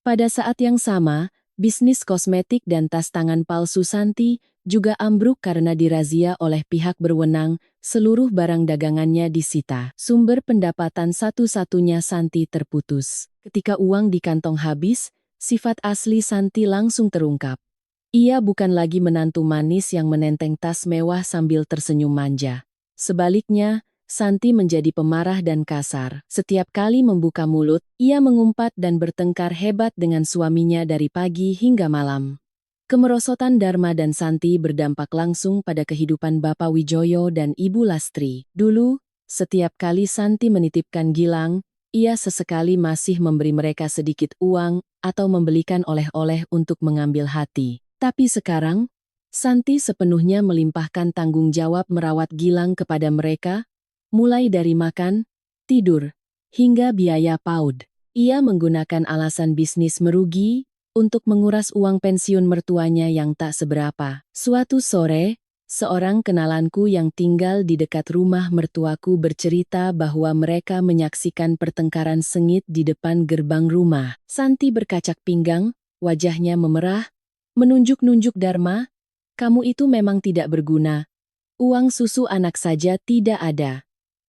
Pada saat yang sama, bisnis kosmetik dan tas tangan palsu Santi juga ambruk karena dirazia oleh pihak berwenang, seluruh barang dagangannya disita. Sumber pendapatan satu-satunya Santi terputus. Ketika uang di kantong habis, sifat asli Santi langsung terungkap. Ia bukan lagi menantu manis yang menenteng tas mewah sambil tersenyum manja. Sebaliknya, Santi menjadi pemarah dan kasar. Setiap kali membuka mulut, ia mengumpat dan bertengkar hebat dengan suaminya dari pagi hingga malam. Kemerosotan Dharma dan Santi berdampak langsung pada kehidupan Bapak Wijoyo dan Ibu Lastri. Dulu, setiap kali Santi menitipkan Gilang, ia sesekali masih memberi mereka sedikit uang atau membelikan oleh-oleh untuk mengambil hati. Tapi sekarang, Santi sepenuhnya melimpahkan tanggung jawab merawat Gilang kepada mereka, mulai dari makan, tidur, hingga biaya PAUD. Ia menggunakan alasan bisnis merugi untuk menguras uang pensiun mertuanya yang tak seberapa. Suatu sore, seorang kenalanku yang tinggal di dekat rumah mertuaku bercerita bahwa mereka menyaksikan pertengkaran sengit di depan gerbang rumah. Santi berkacak pinggang, wajahnya memerah, menunjuk-nunjuk Dharma, "Kamu itu memang tidak berguna. Uang susu anak saja tidak ada.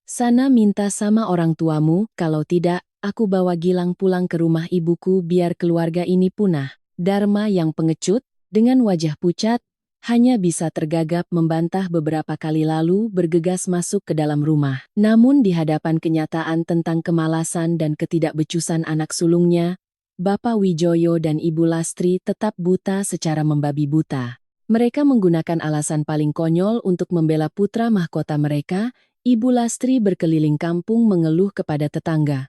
Sana minta sama orang tuamu, kalau tidak, aku bawa Gilang pulang ke rumah ibuku biar keluarga ini punah." Dharma yang pengecut, dengan wajah pucat, hanya bisa tergagap membantah beberapa kali lalu bergegas masuk ke dalam rumah. Namun di hadapan kenyataan tentang kemalasan dan ketidakbecusan anak sulungnya, Bapak Wijoyo dan Ibu Lastri tetap buta secara membabi buta. Mereka menggunakan alasan paling konyol untuk membela putra mahkota mereka. Ibu Lastri berkeliling kampung mengeluh kepada tetangga.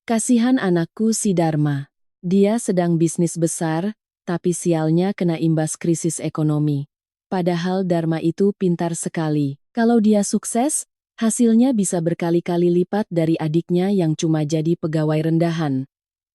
"Kasihan anakku si Dharma. Dia sedang bisnis besar, tapi sialnya kena imbas krisis ekonomi. Padahal Dharma itu pintar sekali. Kalau dia sukses, hasilnya bisa berkali-kali lipat dari adiknya yang cuma jadi pegawai rendahan."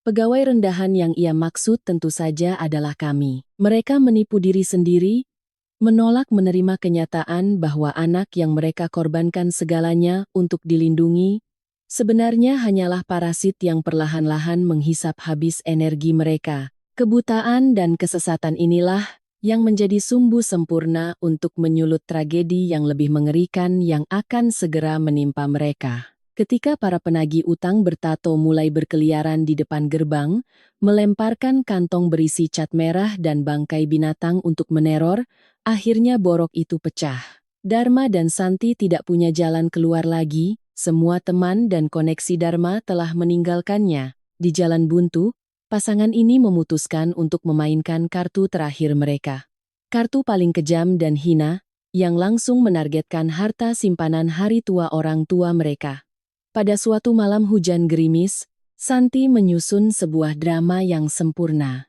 Pegawai rendahan yang ia maksud tentu saja adalah kami. Mereka menipu diri sendiri, menolak menerima kenyataan bahwa anak yang mereka korbankan segalanya untuk dilindungi, sebenarnya hanyalah parasit yang perlahan-lahan menghisap habis energi mereka. Kebutaan dan kesesatan inilah yang menjadi sumbu sempurna untuk menyulut tragedi yang lebih mengerikan yang akan segera menimpa mereka. Ketika para penagih utang bertato mulai berkeliaran di depan gerbang, melemparkan kantong berisi cat merah dan bangkai binatang untuk meneror, akhirnya borok itu pecah. Dharma dan Santi tidak punya jalan keluar lagi, semua teman dan koneksi Dharma telah meninggalkannya. Di jalan buntu, pasangan ini memutuskan untuk memainkan kartu terakhir mereka. Kartu paling kejam dan hina, yang langsung menargetkan harta simpanan hari tua orang tua mereka. Pada suatu malam hujan gerimis, Santi menyusun sebuah drama yang sempurna.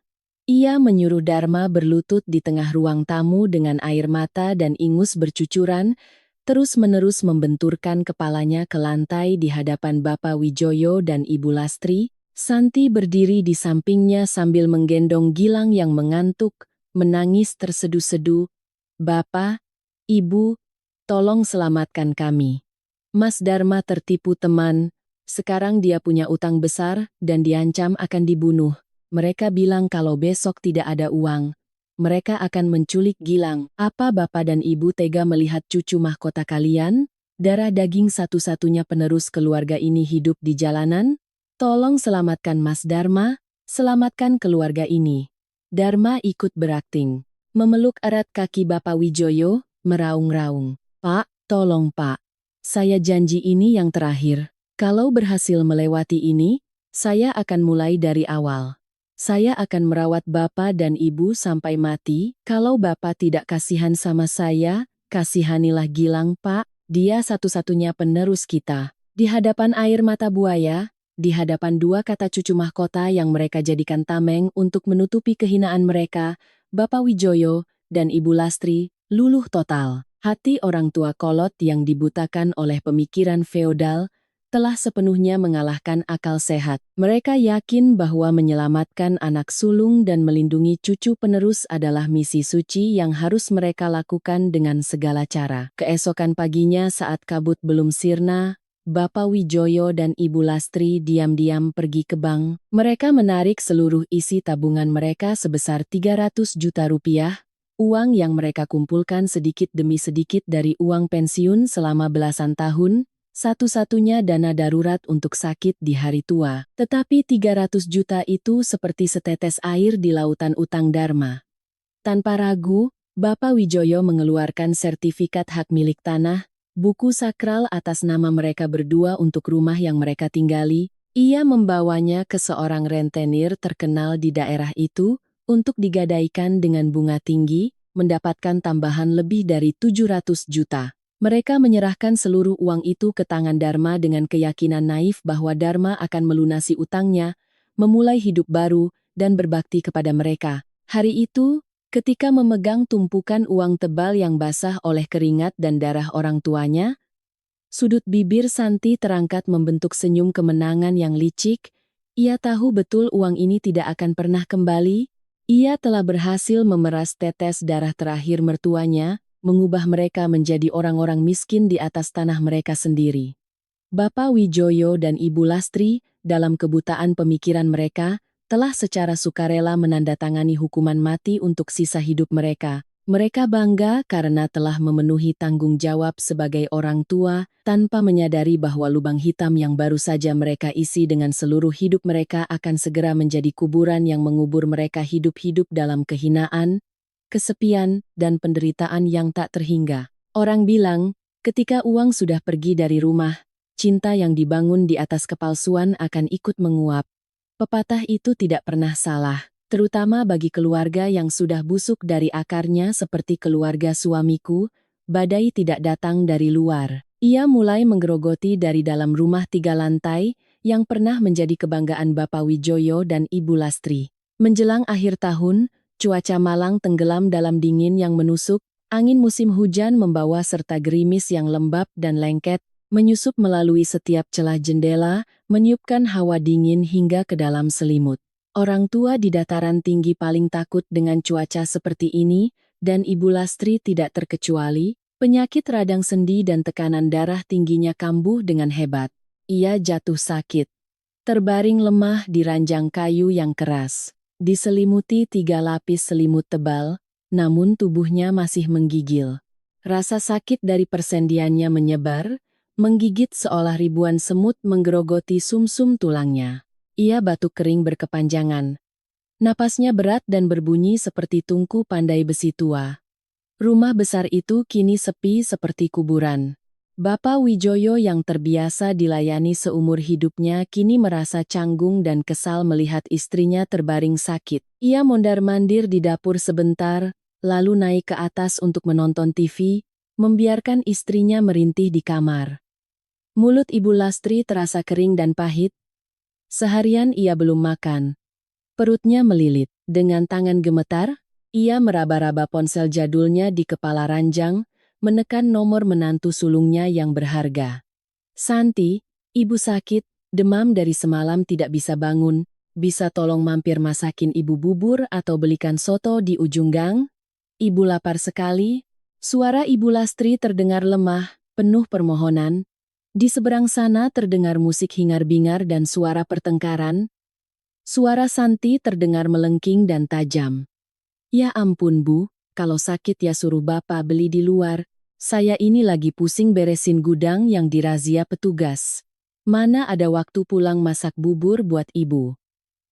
Ia menyuruh Dharma berlutut di tengah ruang tamu dengan air mata dan ingus bercucuran, terus-menerus membenturkan kepalanya ke lantai di hadapan Bapak Wijoyo dan Ibu Lastri. Santi berdiri di sampingnya sambil menggendong Gilang yang mengantuk, menangis tersedu-sedu. "Bapak, Ibu, tolong selamatkan kami. Mas Dharma tertipu teman, sekarang dia punya utang besar dan diancam akan dibunuh. Mereka bilang kalau besok tidak ada uang, mereka akan menculik Gilang. Apa Bapak dan Ibu tega melihat cucu mahkota kalian? Darah daging satu-satunya penerus keluarga ini hidup di jalanan? Tolong selamatkan Mas Dharma, selamatkan keluarga ini." Dharma ikut berakting. Memeluk erat kaki Bapak Wijoyo, meraung-raung. "Pak, tolong Pak. Saya janji ini yang terakhir. Kalau berhasil melewati ini, saya akan mulai dari awal. Saya akan merawat Bapak dan Ibu sampai mati. Kalau Bapak tidak kasihan sama saya, kasihanilah Gilang Pak, dia satu-satunya penerus kita." Di hadapan air mata buaya, di hadapan dua kata cucu mahkota yang mereka jadikan tameng untuk menutupi kehinaan mereka, Bapak Wijoyo dan Ibu Lastri luluh total. Hati orang tua kolot yang dibutakan oleh pemikiran feodal telah sepenuhnya mengalahkan akal sehat. Mereka yakin bahwa menyelamatkan anak sulung dan melindungi cucu penerus adalah misi suci yang harus mereka lakukan dengan segala cara. Keesokan paginya saat kabut belum sirna, Bapak Wijoyo dan Ibu Lastri diam-diam pergi ke bank. Mereka menarik seluruh isi tabungan mereka sebesar 300 juta rupiah, uang yang mereka kumpulkan sedikit demi sedikit dari uang pensiun selama belasan tahun, satu-satunya dana darurat untuk sakit di hari tua. Tetapi 300 juta itu seperti setetes air di lautan utang Dharma. Tanpa ragu, Bapak Wijoyo mengeluarkan sertifikat hak milik tanah, buku sakral atas nama mereka berdua untuk rumah yang mereka tinggali. Ia membawanya ke seorang rentenir terkenal di daerah itu, untuk digadaikan dengan bunga tinggi, mendapatkan tambahan lebih dari 700 juta. Mereka menyerahkan seluruh uang itu ke tangan Dharma dengan keyakinan naif bahwa Dharma akan melunasi utangnya, memulai hidup baru, dan berbakti kepada mereka. Hari itu, ketika memegang tumpukan uang tebal yang basah oleh keringat dan darah orang tuanya, sudut bibir Santi terangkat membentuk senyum kemenangan yang licik. Ia tahu betul uang ini tidak akan pernah kembali. Ia telah berhasil memeras tetes darah terakhir mertuanya, mengubah mereka menjadi orang-orang miskin di atas tanah mereka sendiri. Bapak Wijoyo dan Ibu Lastri, dalam kebutaan pemikiran mereka, telah secara sukarela menandatangani hukuman mati untuk sisa hidup mereka. Mereka bangga karena telah memenuhi tanggung jawab sebagai orang tua, tanpa menyadari bahwa lubang hitam yang baru saja mereka isi dengan seluruh hidup mereka akan segera menjadi kuburan yang mengubur mereka hidup-hidup dalam kehinaan, kesepian, dan penderitaan yang tak terhingga. Orang bilang, ketika uang sudah pergi dari rumah, cinta yang dibangun di atas kepalsuan akan ikut menguap. Pepatah itu tidak pernah salah, terutama bagi keluarga yang sudah busuk dari akarnya seperti keluarga suamiku. Badai tidak datang dari luar. Ia mulai menggerogoti dari dalam rumah 3 lantai, yang pernah menjadi kebanggaan Bapak Wijoyo dan Ibu Lastri. Menjelang akhir tahun, cuaca Malang tenggelam dalam dingin yang menusuk, angin musim hujan membawa serta gerimis yang lembab dan lengket, menyusup melalui setiap celah jendela, meniupkan hawa dingin hingga ke dalam selimut. Orang tua di dataran tinggi paling takut dengan cuaca seperti ini, dan Ibu Lastri tidak terkecuali. Penyakit radang sendi dan tekanan darah tingginya kambuh dengan hebat. Ia jatuh sakit, terbaring lemah di ranjang kayu yang keras. Diselimuti 3 lapis selimut tebal, namun tubuhnya masih menggigil. Rasa sakit dari persendiannya menyebar, menggigit seolah ribuan semut menggerogoti sumsum tulangnya. Ia batuk kering berkepanjangan. Napasnya berat dan berbunyi seperti tungku pandai besi tua. Rumah besar itu kini sepi seperti kuburan. Bapak Wijoyo yang terbiasa dilayani seumur hidupnya kini merasa canggung dan kesal melihat istrinya terbaring sakit. Ia mondar-mandir di dapur sebentar, lalu naik ke atas untuk menonton TV, membiarkan istrinya merintih di kamar. Mulut Ibu Lastri terasa kering dan pahit. Seharian ia belum makan. Perutnya melilit. Dengan tangan gemetar, ia meraba-raba ponsel jadulnya di kepala ranjang, menekan nomor menantu sulungnya yang berharga. "Santi, ibu sakit, demam dari semalam tidak bisa bangun, bisa tolong mampir masakin ibu bubur atau belikan soto di ujung gang? Ibu lapar sekali." Suara Ibu Lastri terdengar lemah, penuh permohonan. Di seberang sana terdengar musik hingar-bingar dan suara pertengkaran. Suara Santi terdengar melengking dan tajam. "Ya ampun Bu, kalau sakit ya suruh Bapak beli di luar. Saya ini lagi pusing beresin gudang yang dirazia petugas. Mana ada waktu pulang masak bubur buat Ibu.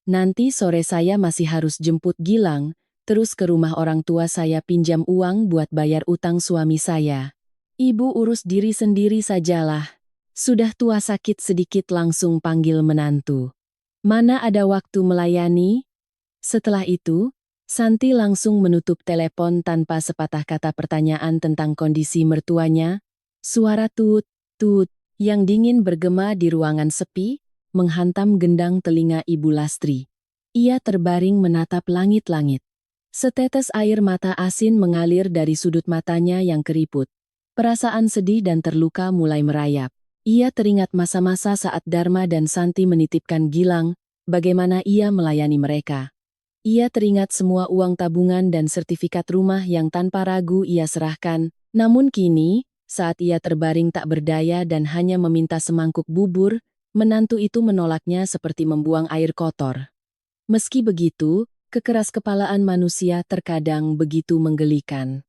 Nanti sore saya masih harus jemput Gilang, terus ke rumah orang tua saya pinjam uang buat bayar utang suami saya. Ibu urus diri sendiri sajalah. Sudah tua sakit sedikit langsung panggil menantu. Mana ada waktu melayani?" Setelah itu, Santi langsung menutup telepon tanpa sepatah kata pertanyaan tentang kondisi mertuanya. Suara tut, tut, yang dingin bergema di ruangan sepi, menghantam gendang telinga Ibu Lastri. Ia terbaring menatap langit-langit. Setetes air mata asin mengalir dari sudut matanya yang keriput. Perasaan sedih dan terluka mulai merayap. Ia teringat masa-masa saat Dharma dan Santi menitipkan Gilang, bagaimana ia melayani mereka. Ia teringat semua uang tabungan dan sertifikat rumah yang tanpa ragu ia serahkan, namun kini, saat ia terbaring tak berdaya dan hanya meminta semangkuk bubur, menantu itu menolaknya seperti membuang air kotor. Meski begitu, kekeraskepalaan manusia terkadang begitu menggelikan.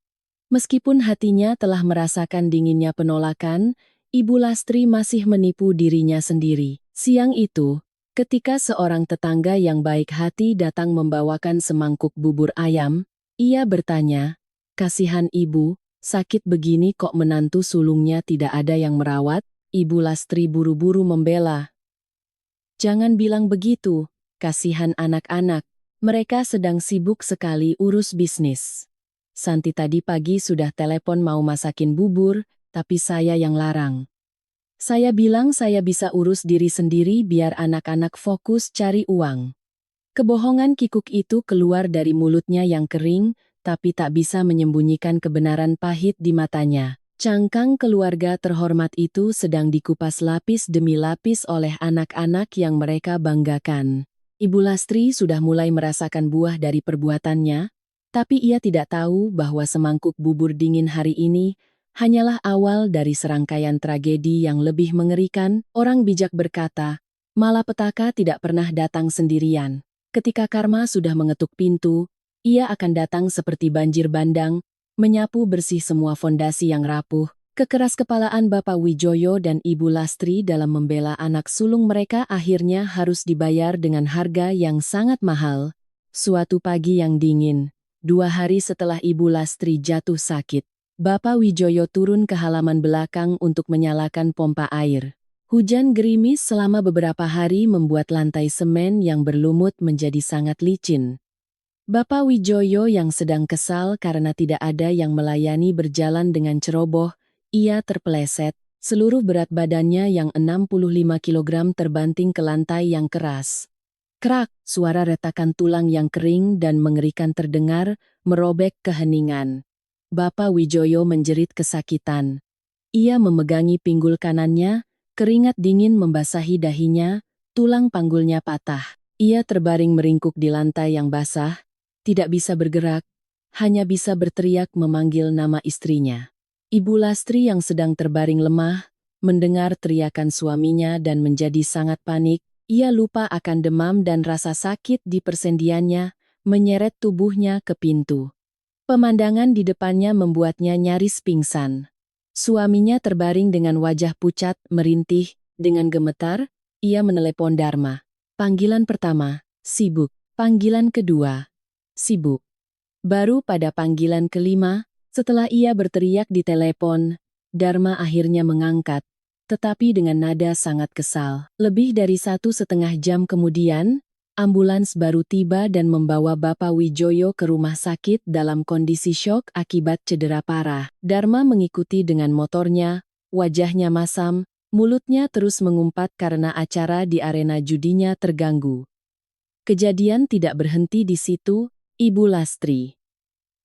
Meskipun hatinya telah merasakan dinginnya penolakan, Ibu Lastri masih menipu dirinya sendiri. Siang itu, ketika seorang tetangga yang baik hati datang membawakan semangkuk bubur ayam, ia bertanya, "Kasihan ibu, sakit begini kok menantu sulungnya tidak ada yang merawat?" Ibu Lastri buru-buru membela. "Jangan bilang begitu, kasihan anak-anak, mereka sedang sibuk sekali urus bisnis. Santi tadi pagi sudah telepon mau masakin bubur, tapi saya yang larang. Saya bilang saya bisa urus diri sendiri biar anak-anak fokus cari uang." Kebohongan kikuk itu keluar dari mulutnya yang kering, tapi tak bisa menyembunyikan kebenaran pahit di matanya. Cangkang keluarga terhormat itu sedang dikupas lapis demi lapis oleh anak-anak yang mereka banggakan. Ibu Lastri sudah mulai merasakan buah dari perbuatannya, tapi ia tidak tahu bahwa semangkuk bubur dingin hari ini hanyalah awal dari serangkaian tragedi yang lebih mengerikan. Orang bijak berkata, malapetaka tidak pernah datang sendirian. Ketika karma sudah mengetuk pintu, ia akan datang seperti banjir bandang, menyapu bersih semua fondasi yang rapuh. Kekeraskepalaan Bapak Wijoyo dan Ibu Lastri dalam membela anak sulung mereka akhirnya harus dibayar dengan harga yang sangat mahal. Suatu pagi yang dingin, 2 hari setelah Ibu Lastri jatuh sakit, Bapak Wijoyo turun ke halaman belakang untuk menyalakan pompa air. Hujan gerimis selama beberapa hari membuat lantai semen yang berlumut menjadi sangat licin. Bapak Wijoyo yang sedang kesal karena tidak ada yang melayani berjalan dengan ceroboh, ia terpeleset, seluruh berat badannya yang 65 kilogram terbanting ke lantai yang keras. Krak, suara retakan tulang yang kering dan mengerikan terdengar, merobek keheningan. Bapak Wijoyo menjerit kesakitan. Ia memegangi pinggul kanannya, keringat dingin membasahi dahinya, tulang panggulnya patah. Ia terbaring meringkuk di lantai yang basah, tidak bisa bergerak, hanya bisa berteriak memanggil nama istrinya. Ibu Lastri yang sedang terbaring lemah, mendengar teriakan suaminya dan menjadi sangat panik. Ia lupa akan demam dan rasa sakit di persendiannya, menyeret tubuhnya ke pintu. Pemandangan di depannya membuatnya nyaris pingsan. Suaminya terbaring dengan wajah pucat, merintih, dengan gemetar, ia menelepon Dharma. Panggilan pertama, sibuk. Panggilan kedua, sibuk. Baru pada panggilan kelima, Setelah ia berteriak di telepon, Dharma akhirnya mengangkat, tetapi dengan nada sangat kesal. Lebih dari 1,5 jam kemudian, ambulans baru tiba dan membawa Bapak Wijoyo ke rumah sakit dalam kondisi syok akibat cedera parah. Dharma mengikuti dengan motornya, wajahnya masam, mulutnya terus mengumpat karena acara di arena judinya terganggu. Kejadian tidak berhenti di situ, Ibu Lastri.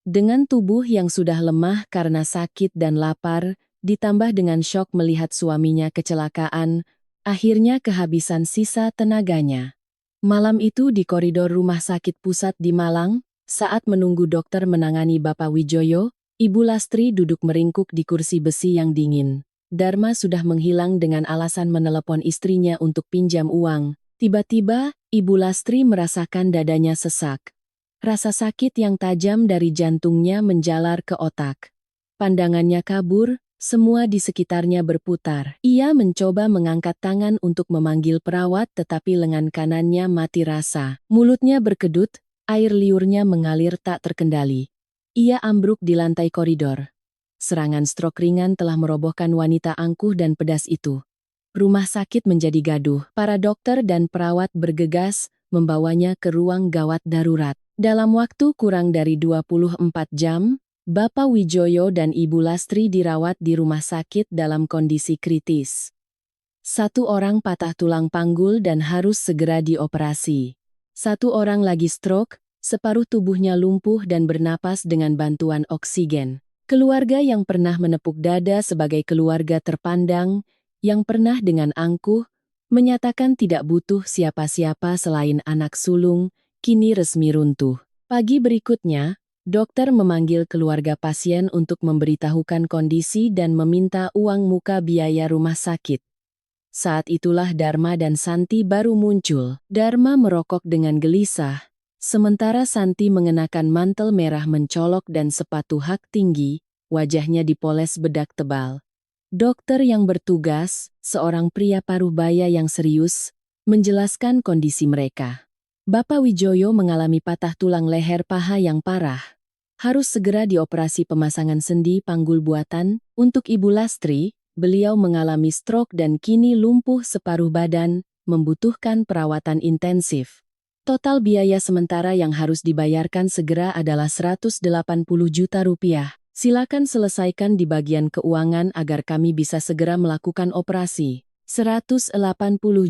Dengan tubuh yang sudah lemah karena sakit dan lapar, ditambah dengan syok melihat suaminya kecelakaan, akhirnya kehabisan sisa tenaganya. Malam itu di koridor rumah sakit pusat di Malang, saat menunggu dokter menangani Bapak Wijoyo, Ibu Lastri duduk meringkuk di kursi besi yang dingin. Dharma sudah menghilang dengan alasan menelepon istrinya untuk pinjam uang. Tiba-tiba, Ibu Lastri merasakan dadanya sesak. Rasa sakit yang tajam dari jantungnya menjalar ke otak. Pandangannya kabur, semua di sekitarnya berputar. Ia mencoba mengangkat tangan untuk memanggil perawat tetapi lengan kanannya mati rasa. Mulutnya berkedut, air liurnya mengalir tak terkendali. Ia ambruk di lantai koridor. Serangan stroke ringan telah merobohkan wanita angkuh dan pedas itu. Rumah sakit menjadi gaduh. Para dokter dan perawat bergegas, membawanya ke ruang gawat darurat. Dalam waktu kurang dari 24 jam, Bapak Wijoyo dan Ibu Lastri dirawat di rumah sakit dalam kondisi kritis. Satu orang patah tulang panggul dan harus segera dioperasi. Satu orang lagi stroke, separuh tubuhnya lumpuh dan bernapas dengan bantuan oksigen. Keluarga yang pernah menepuk dada sebagai keluarga terpandang, yang pernah dengan angkuh, menyatakan tidak butuh siapa-siapa selain anak sulung, kini resmi runtuh. Pagi berikutnya, dokter memanggil keluarga pasien untuk memberitahukan kondisi dan meminta uang muka biaya rumah sakit. Saat itulah Dharma dan Santi baru muncul. Dharma merokok dengan gelisah, sementara Santi mengenakan mantel merah mencolok dan sepatu hak tinggi, wajahnya dipoles bedak tebal. Dokter yang bertugas, seorang pria paruh-baya yang serius, menjelaskan kondisi mereka. Bapak Wijoyo mengalami patah tulang leher paha yang parah. Harus segera dioperasi pemasangan sendi panggul buatan. Untuk Ibu Lastri, beliau mengalami stroke dan kini lumpuh separuh badan, membutuhkan perawatan intensif. Total biaya sementara yang harus dibayarkan segera adalah 180 juta rupiah. Silakan selesaikan di bagian keuangan agar kami bisa segera melakukan operasi. 180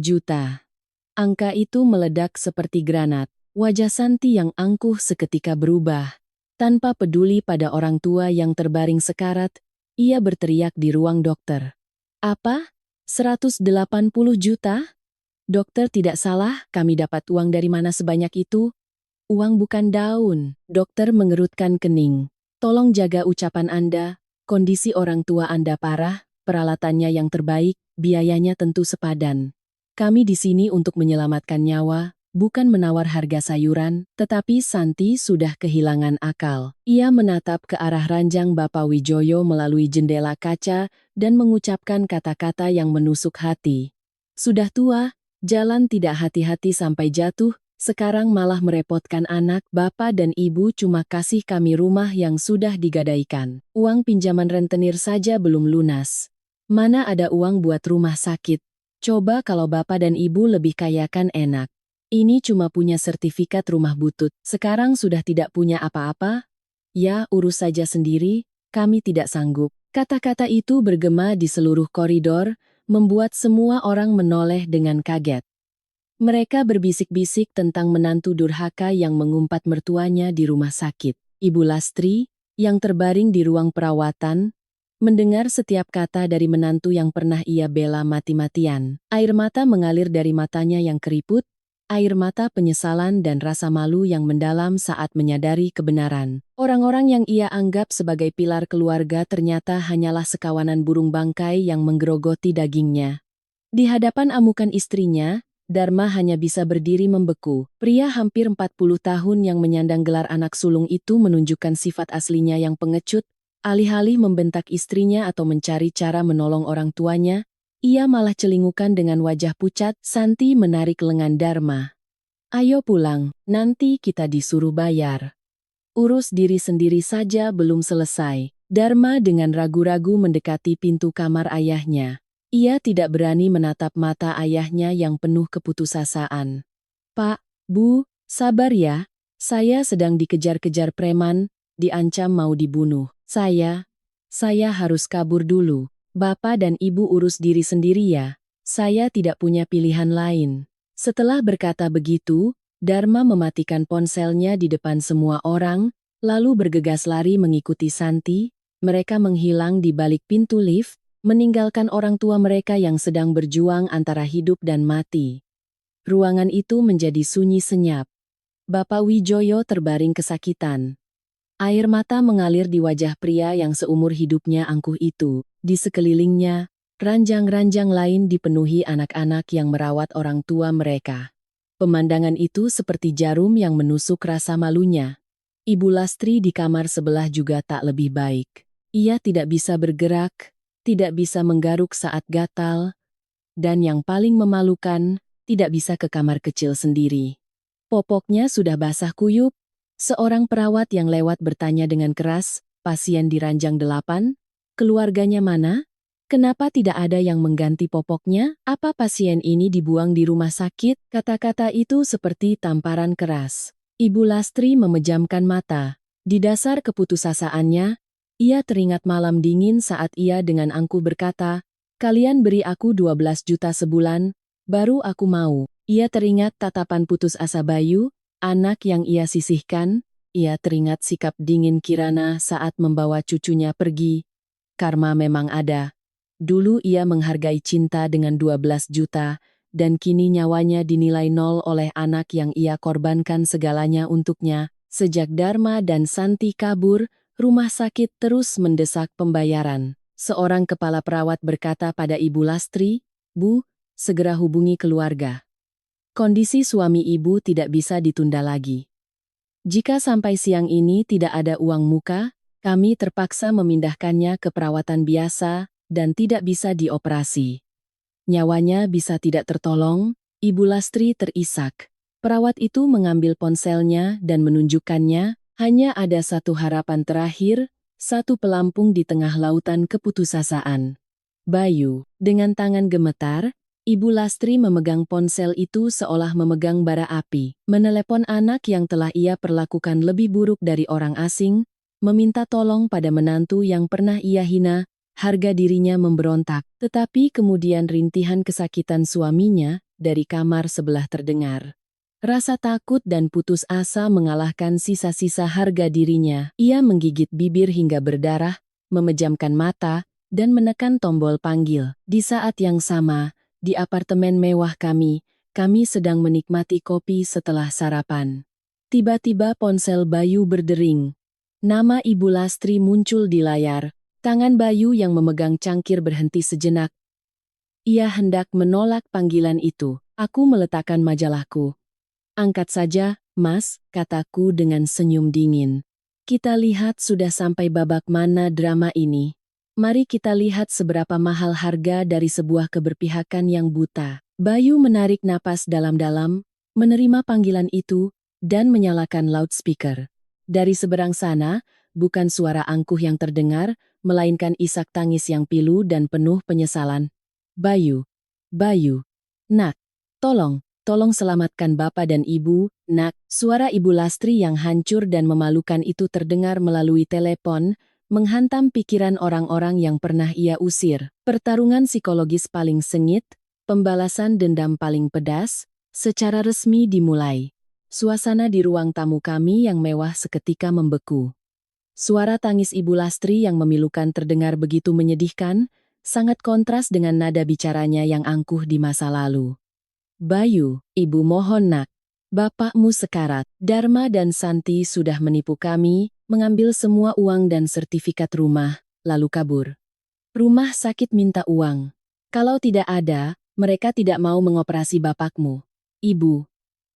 juta. Angka itu meledak seperti granat. Wajah Santi yang angkuh seketika berubah. Tanpa peduli pada orang tua yang terbaring sekarat, ia berteriak di ruang dokter. Apa? 180 juta? Dokter tidak salah, kami dapat uang dari mana sebanyak itu? Uang bukan daun. Dokter mengerutkan kening. Tolong jaga ucapan Anda, kondisi orang tua Anda parah, peralatannya yang terbaik, biayanya tentu sepadan. Kami di sini untuk menyelamatkan nyawa, bukan menawar harga sayuran, tetapi Santi sudah kehilangan akal. Ia menatap ke arah ranjang Bapak Wijoyo melalui jendela kaca dan mengucapkan kata-kata yang menusuk hati. Sudah tua, jalan tidak hati-hati sampai jatuh, sekarang malah merepotkan anak, bapak dan ibu cuma kasih kami rumah yang sudah digadaikan. Uang pinjaman rentenir saja belum lunas. Mana ada uang buat rumah sakit? Coba kalau bapak dan ibu lebih kaya kan enak. Ini cuma punya sertifikat rumah butut, sekarang sudah tidak punya apa-apa? Ya, urus saja sendiri, kami tidak sanggup. Kata-kata itu bergema di seluruh koridor, membuat semua orang menoleh dengan kaget. Mereka berbisik-bisik tentang menantu durhaka yang mengumpat mertuanya di rumah sakit. Ibu Lastri, yang terbaring di ruang perawatan, mendengar setiap kata dari menantu yang pernah ia bela mati-matian. Air mata mengalir dari matanya yang keriput, air mata penyesalan dan rasa malu yang mendalam saat menyadari kebenaran. Orang-orang yang ia anggap sebagai pilar keluarga ternyata hanyalah sekawanan burung bangkai yang menggerogoti dagingnya. Di hadapan amukan istrinya, Dharma hanya bisa berdiri membeku. Pria hampir 40 tahun yang menyandang gelar anak sulung itu menunjukkan sifat aslinya yang pengecut, alih-alih membentak istrinya atau mencari cara menolong orang tuanya, ia malah celingukan dengan wajah pucat. Santi menarik lengan Dharma. Ayo pulang, nanti kita disuruh bayar. urus diri sendiri saja belum selesai. Dharma dengan ragu-ragu mendekati pintu kamar ayahnya. Ia tidak berani menatap mata ayahnya yang penuh keputusasaan. Pak, Bu, sabar ya. Saya sedang dikejar-kejar preman, diancam mau dibunuh. Saya harus kabur dulu. Bapak dan Ibu urus diri sendiri ya. Saya tidak punya pilihan lain. Setelah berkata begitu, Dharma mematikan ponselnya di depan semua orang, lalu bergegas lari mengikuti Santi. Mereka menghilang di balik pintu lift, meninggalkan orang tua mereka yang sedang berjuang antara hidup dan mati. Ruangan itu menjadi sunyi senyap. Bapak Wijoyo terbaring kesakitan. Air mata mengalir di wajah pria yang seumur hidupnya angkuh itu. Di sekelilingnya, ranjang-ranjang lain dipenuhi anak-anak yang merawat orang tua mereka. Pemandangan itu seperti jarum yang menusuk rasa malunya. Ibu Lastri di kamar sebelah juga tak lebih baik. Ia tidak bisa bergerak, tidak bisa menggaruk saat gatal, dan yang paling memalukan, tidak bisa ke kamar kecil sendiri. Popoknya sudah basah kuyup. Seorang perawat yang lewat bertanya dengan keras, pasien di ranjang 8, keluarganya mana? Kenapa tidak ada yang mengganti popoknya? Apa pasien ini dibuang di rumah sakit? Kata-kata itu seperti tamparan keras. Ibu Lastri memejamkan mata. Di dasar keputusasaannya, ia teringat malam dingin saat ia dengan angkuh berkata, "Kalian beri aku 12 juta sebulan, baru aku mau." Ia teringat tatapan putus asa Bayu, anak yang ia sisihkan. Ia teringat sikap dingin Kirana saat membawa cucunya pergi. Karma memang ada. Dulu ia menghargai cinta dengan 12 juta, dan kini nyawanya dinilai nol oleh anak yang ia korbankan segalanya untuknya. Sejak Dharma dan Santi kabur, rumah sakit terus mendesak pembayaran. Seorang kepala perawat berkata pada Ibu Lastri, "Bu, segera hubungi keluarga. Kondisi suami ibu tidak bisa ditunda lagi. Jika sampai siang ini tidak ada uang muka, kami terpaksa memindahkannya ke perawatan biasa dan tidak bisa dioperasi. Nyawanya bisa tidak tertolong." Ibu Lastri terisak. Perawat itu mengambil ponselnya dan menunjukkannya. Hanya ada satu harapan terakhir, satu pelampung di tengah lautan keputusasaan. Bayu, dengan tangan gemetar, Ibu Lastri memegang ponsel itu seolah memegang bara api. Menelepon anak yang telah ia perlakukan lebih buruk dari orang asing, meminta tolong pada menantu yang pernah ia hina, harga dirinya memberontak. Tetapi kemudian rintihan kesakitan suaminya dari kamar sebelah terdengar. Rasa takut dan putus asa mengalahkan sisa-sisa harga dirinya. Ia menggigit bibir hingga berdarah, memejamkan mata, dan menekan tombol panggil. Di saat yang sama, di apartemen mewah kami sedang menikmati kopi setelah sarapan. Tiba-tiba ponsel Bayu berdering. Nama Ibu Lastri muncul di layar. Tangan Bayu yang memegang cangkir berhenti sejenak. Ia hendak menolak panggilan itu. "Aku meletakkan majalahku." "Angkat saja, Mas," kataku dengan senyum dingin. "Kita lihat sudah sampai babak mana drama ini. Mari kita lihat seberapa mahal harga dari sebuah keberpihakan yang buta." Bayu menarik napas dalam-dalam, menerima panggilan itu, dan menyalakan loudspeaker. Dari seberang sana, bukan suara angkuh yang terdengar, melainkan isak tangis yang pilu dan penuh penyesalan. "Bayu, Bayu, nak, tolong selamatkan Bapak dan Ibu, nak." Suara Ibu Lastri yang hancur dan memalukan itu terdengar melalui telepon, menghantam pikiran orang-orang yang pernah ia usir. Pertarungan psikologis paling sengit, pembalasan dendam paling pedas, secara resmi dimulai. Suasana di ruang tamu kami yang mewah seketika membeku. Suara tangis Ibu Lastri yang memilukan terdengar begitu menyedihkan, sangat kontras dengan nada bicaranya yang angkuh di masa lalu. "Bayu, Ibu mohon nak. Bapakmu sekarat. Dharma dan Santi sudah menipu kami, mengambil semua uang dan sertifikat rumah, lalu kabur. Rumah sakit minta uang. Kalau tidak ada, mereka tidak mau mengoperasi bapakmu.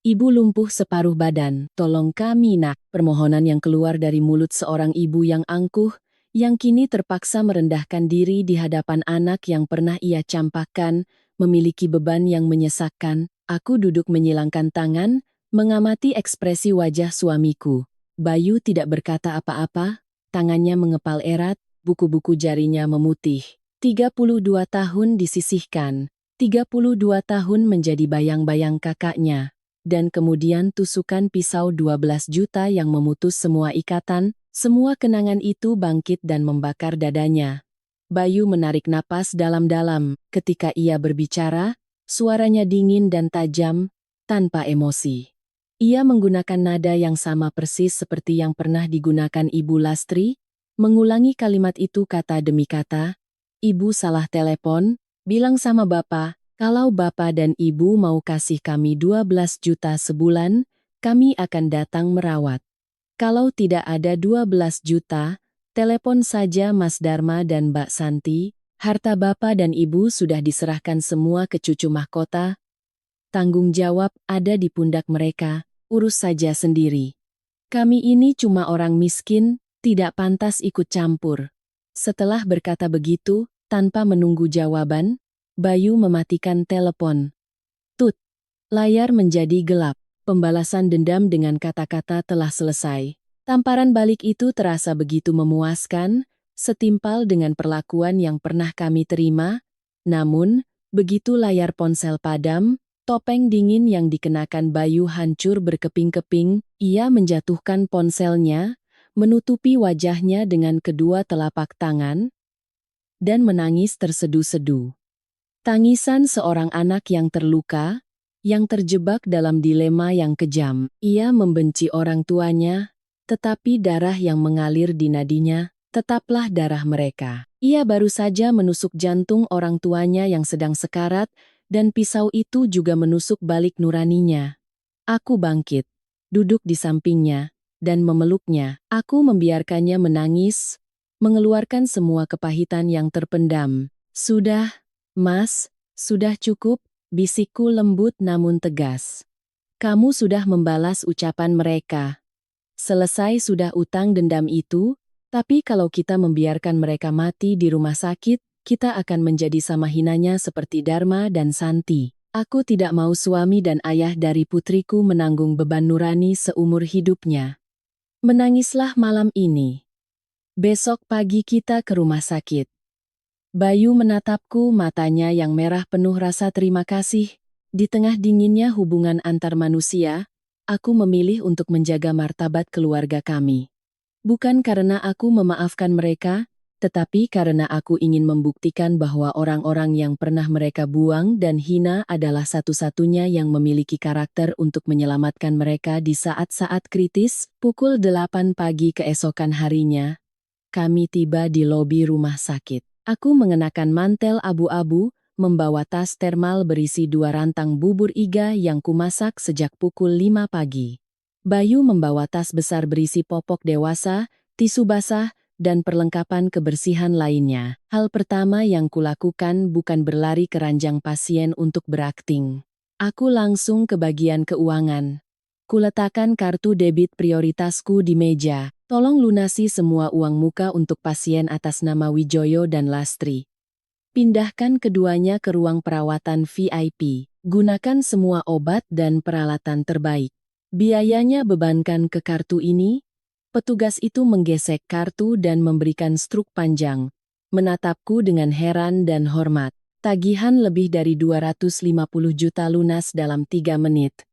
Ibu lumpuh separuh badan. Tolong kami nak." Permohonan yang keluar dari mulut seorang ibu yang angkuh, yang kini terpaksa merendahkan diri di hadapan anak yang pernah ia campakkan, memiliki beban yang menyesakkan. Aku duduk menyilangkan tangan, mengamati ekspresi wajah suamiku. Bayu tidak berkata apa-apa, tangannya mengepal erat, buku-buku jarinya memutih. 32 tahun disisihkan, 32 tahun menjadi bayang-bayang kakaknya. Dan kemudian tusukan pisau 12 juta yang memutus semua ikatan, semua kenangan itu bangkit dan membakar dadanya. Bayu menarik napas dalam-dalam, ketika ia berbicara, suaranya dingin dan tajam, tanpa emosi. Ia menggunakan nada yang sama persis seperti yang pernah digunakan Ibu Lastri, mengulangi kalimat itu kata demi kata. Ibu salah telepon, bilang sama Bapak, kalau Bapak dan Ibu mau kasih kami 12 juta sebulan, kami akan datang merawat. Kalau tidak ada 12 juta, telepon saja Mas Dharma dan Mbak Santi, harta Bapak dan Ibu sudah diserahkan semua ke cucu mahkota. Tanggung jawab ada di pundak mereka, urus saja sendiri. Kami ini cuma orang miskin, tidak pantas ikut campur. Setelah berkata begitu, tanpa menunggu jawaban, Bayu mematikan telepon. Tut. Layar menjadi gelap. Pembalasan dendam dengan kata-kata telah selesai. Tamparan balik itu terasa begitu memuaskan, setimpal dengan perlakuan yang pernah kami terima. Namun, begitu layar ponsel padam, topeng dingin yang dikenakan Bayu hancur berkeping-keping, ia menjatuhkan ponselnya, menutupi wajahnya dengan kedua telapak tangan, dan menangis tersedu-sedu. Tangisan seorang anak yang terluka, yang terjebak dalam dilema yang kejam. Ia membenci orang tuanya, tetapi darah yang mengalir di nadinya, tetaplah darah mereka. Ia baru saja menusuk jantung orang tuanya yang sedang sekarat, dan pisau itu juga menusuk balik nuraninya. Aku bangkit, duduk di sampingnya, dan memeluknya. Aku membiarkannya menangis, mengeluarkan semua kepahitan yang terpendam. Sudah, Mas, sudah cukup, bisikku lembut namun tegas. Kamu sudah membalas ucapan mereka. Selesai sudah utang dendam itu, tapi kalau kita membiarkan mereka mati di rumah sakit, kita akan menjadi sama hinanya seperti Dharma dan Santi. Aku tidak mau suami dan ayah dari putriku menanggung beban nurani seumur hidupnya. Menangislah malam ini. Besok pagi kita ke rumah sakit. Bayu menatapku, matanya yang merah penuh rasa terima kasih. Di tengah dinginnya hubungan antar manusia, aku memilih untuk menjaga martabat keluarga kami. Bukan karena aku memaafkan mereka, tetapi karena aku ingin membuktikan bahwa orang-orang yang pernah mereka buang dan hina adalah satu-satunya yang memiliki karakter untuk menyelamatkan mereka di saat-saat kritis. Pukul 8 pagi keesokan harinya, kami tiba di lobi rumah sakit. Aku mengenakan mantel abu-abu, membawa tas termal berisi 2 rantang bubur iga yang kumasak sejak pukul 5 pagi. Bayu membawa tas besar berisi popok dewasa, tisu basah, dan perlengkapan kebersihan lainnya. Hal pertama yang kulakukan bukan berlari ke ranjang pasien untuk berakting. Aku langsung ke bagian keuangan. Kuletakkan kartu debit prioritasku di meja. Tolong lunasi semua uang muka untuk pasien atas nama Wijoyo dan Lastri. Pindahkan keduanya ke ruang perawatan VIP. Gunakan semua obat dan peralatan terbaik. Biayanya bebankan ke kartu ini. Petugas itu menggesek kartu dan memberikan struk panjang. Menatapku dengan heran dan hormat. Tagihan lebih dari 250 juta lunas dalam 3 menit.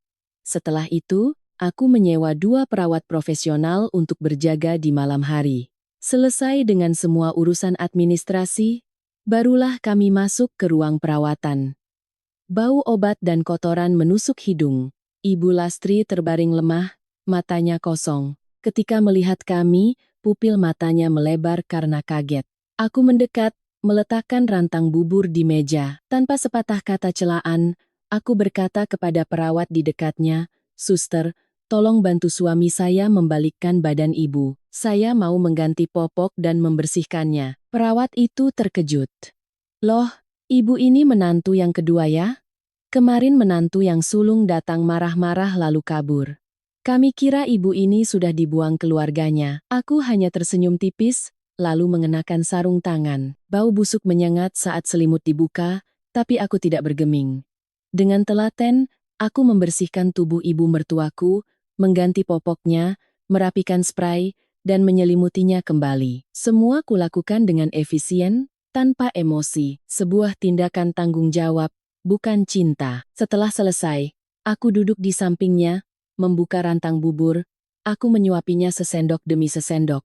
Setelah itu, aku menyewa 2 perawat profesional untuk berjaga di malam hari. Selesai dengan semua urusan administrasi, barulah kami masuk ke ruang perawatan. Bau obat dan kotoran menusuk hidung. Ibu Lastri terbaring lemah, matanya kosong. Ketika melihat kami, pupil matanya melebar karena kaget. Aku mendekat, meletakkan rantang bubur di meja. Tanpa sepatah kata celaan, aku berkata kepada perawat di dekatnya, "Suster, tolong bantu suami saya membalikkan badan ibu. Saya mau mengganti popok dan membersihkannya." Perawat itu terkejut. "Loh, ibu ini menantu yang kedua ya? Kemarin menantu yang sulung datang marah-marah lalu kabur. Kami kira ibu ini sudah dibuang keluarganya." Aku hanya tersenyum tipis, lalu mengenakan sarung tangan. Bau busuk menyengat saat selimut dibuka, tapi aku tidak bergeming. Dengan telaten, aku membersihkan tubuh ibu mertuaku, mengganti popoknya, merapikan spray, dan menyelimutinya kembali. Semua kulakukan dengan efisien, tanpa emosi, sebuah tindakan tanggung jawab, bukan cinta. Setelah selesai, aku duduk di sampingnya, membuka rantang bubur, aku menyuapinya sesendok demi sesendok.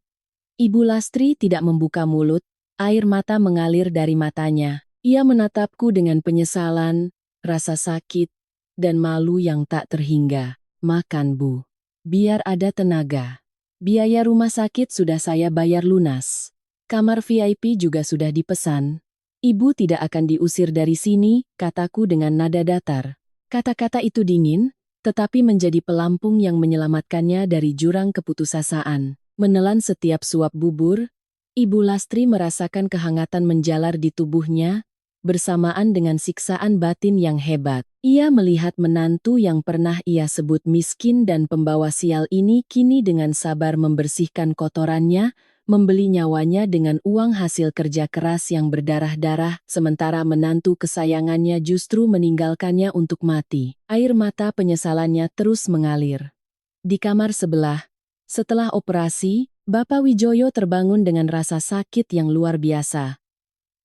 Ibu Lastri tidak membuka mulut, air mata mengalir dari matanya. Ia menatapku dengan penyesalan, rasa sakit, dan malu yang tak terhingga. Makan, Bu. Biar ada tenaga. Biaya rumah sakit sudah saya bayar lunas. Kamar VIP juga sudah dipesan. Ibu tidak akan diusir dari sini, kataku dengan nada datar. Kata-kata itu dingin, tetapi menjadi pelampung yang menyelamatkannya dari jurang keputusasaan. Menelan setiap suap bubur, Ibu Lastri merasakan kehangatan menjalar di tubuhnya, bersamaan dengan siksaan batin yang hebat. Ia melihat menantu yang pernah ia sebut miskin dan pembawa sial ini kini dengan sabar membersihkan kotorannya, membeli nyawanya dengan uang hasil kerja keras yang berdarah-darah, sementara menantu kesayangannya justru meninggalkannya untuk mati. Air mata penyesalannya terus mengalir. Di kamar sebelah, setelah operasi, Bapak Wijoyo terbangun dengan rasa sakit yang luar biasa.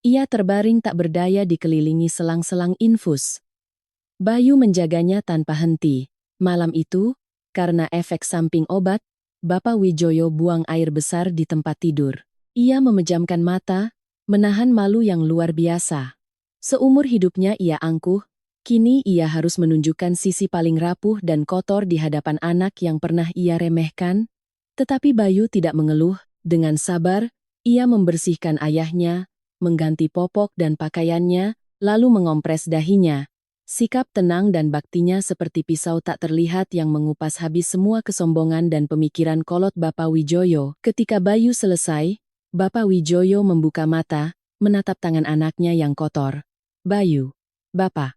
Ia terbaring tak berdaya dikelilingi selang-selang infus. Bayu menjaganya tanpa henti. Malam itu, karena efek samping obat, Bapak Wijoyo buang air besar di tempat tidur. Ia memejamkan mata, menahan malu yang luar biasa. Seumur hidupnya ia angkuh, kini ia harus menunjukkan sisi paling rapuh dan kotor di hadapan anak yang pernah ia remehkan. Tetapi Bayu tidak mengeluh, dengan sabar, ia membersihkan ayahnya, mengganti popok dan pakaiannya, lalu mengompres dahinya. Sikap tenang dan baktinya seperti pisau tak terlihat yang mengupas habis semua kesombongan dan pemikiran kolot Bapak Wijoyo. Ketika Bayu selesai, Bapak Wijoyo membuka mata, menatap tangan anaknya yang kotor. Bayu, Bapak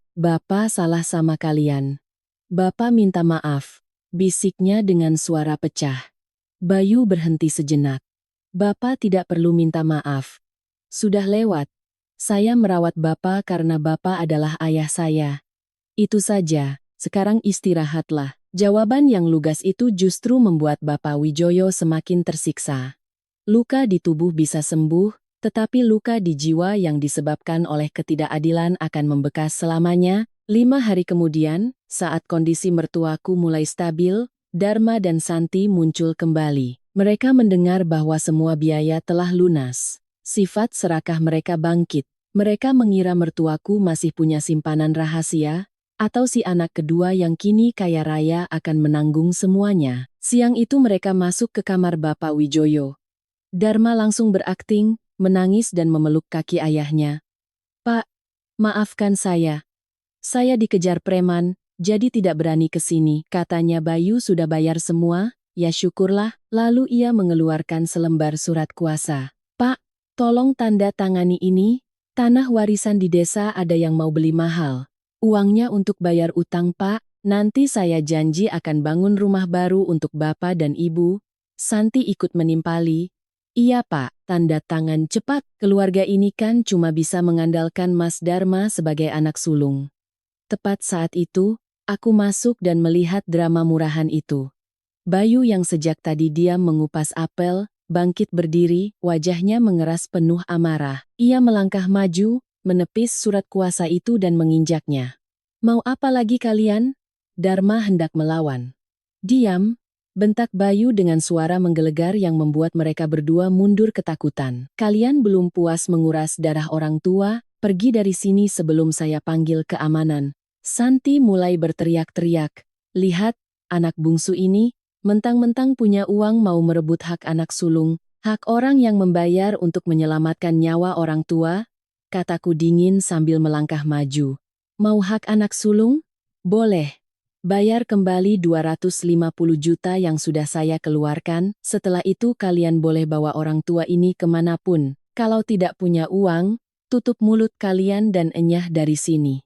salah sama kalian. Bapak minta maaf, bisiknya dengan suara pecah. Bayu berhenti sejenak. Bapak tidak perlu minta maaf. Sudah lewat. Saya merawat Bapak karena Bapak adalah ayah saya. Itu saja, sekarang istirahatlah. Jawaban yang lugas itu justru membuat Bapak Wijoyo semakin tersiksa. Luka di tubuh bisa sembuh, tetapi luka di jiwa yang disebabkan oleh ketidakadilan akan membekas selamanya. 5 hari kemudian, saat kondisi mertuaku mulai stabil, Dharma dan Santi muncul kembali. Mereka mendengar bahwa semua biaya telah lunas. Sifat serakah mereka bangkit. Mereka mengira mertuaku masih punya simpanan rahasia, atau si anak kedua yang kini kaya raya akan menanggung semuanya. Siang itu mereka masuk ke kamar Bapak Wijoyo. Dharma langsung berakting, menangis dan memeluk kaki ayahnya. Pak, maafkan saya. Saya dikejar preman, jadi tidak berani ke sini. Katanya Bayu sudah bayar semua, ya syukurlah. Lalu ia mengeluarkan selembar surat kuasa. Pak, tolong tanda tangani ini, tanah warisan di desa ada yang mau beli mahal. Uangnya untuk bayar utang Pak, nanti saya janji akan bangun rumah baru untuk Bapak dan Ibu. Santi ikut menimpali. Iya Pak, tanda tangan cepat. Keluarga ini kan cuma bisa mengandalkan Mas Dharma sebagai anak sulung. Tepat saat itu, aku masuk dan melihat drama murahan itu. Bayu yang sejak tadi diam mengupas apel, bangkit berdiri, wajahnya mengeras penuh amarah. Ia melangkah maju, menepis surat kuasa itu dan menginjaknya. Mau apa lagi kalian? Dharma hendak melawan. Diam, bentak Bayu dengan suara menggelegar yang membuat mereka berdua mundur ketakutan. Kalian belum puas menguras darah orang tua, pergi dari sini sebelum saya panggil keamanan. Santi mulai berteriak-teriak. Lihat, anak bungsu ini, mentang-mentang punya uang mau merebut hak anak sulung, hak orang yang membayar untuk menyelamatkan nyawa orang tua, kataku dingin sambil melangkah maju. Mau hak anak sulung? Boleh. Bayar kembali 250 juta yang sudah saya keluarkan, setelah itu kalian boleh bawa orang tua ini kemanapun. Kalau tidak punya uang, tutup mulut kalian dan enyah dari sini.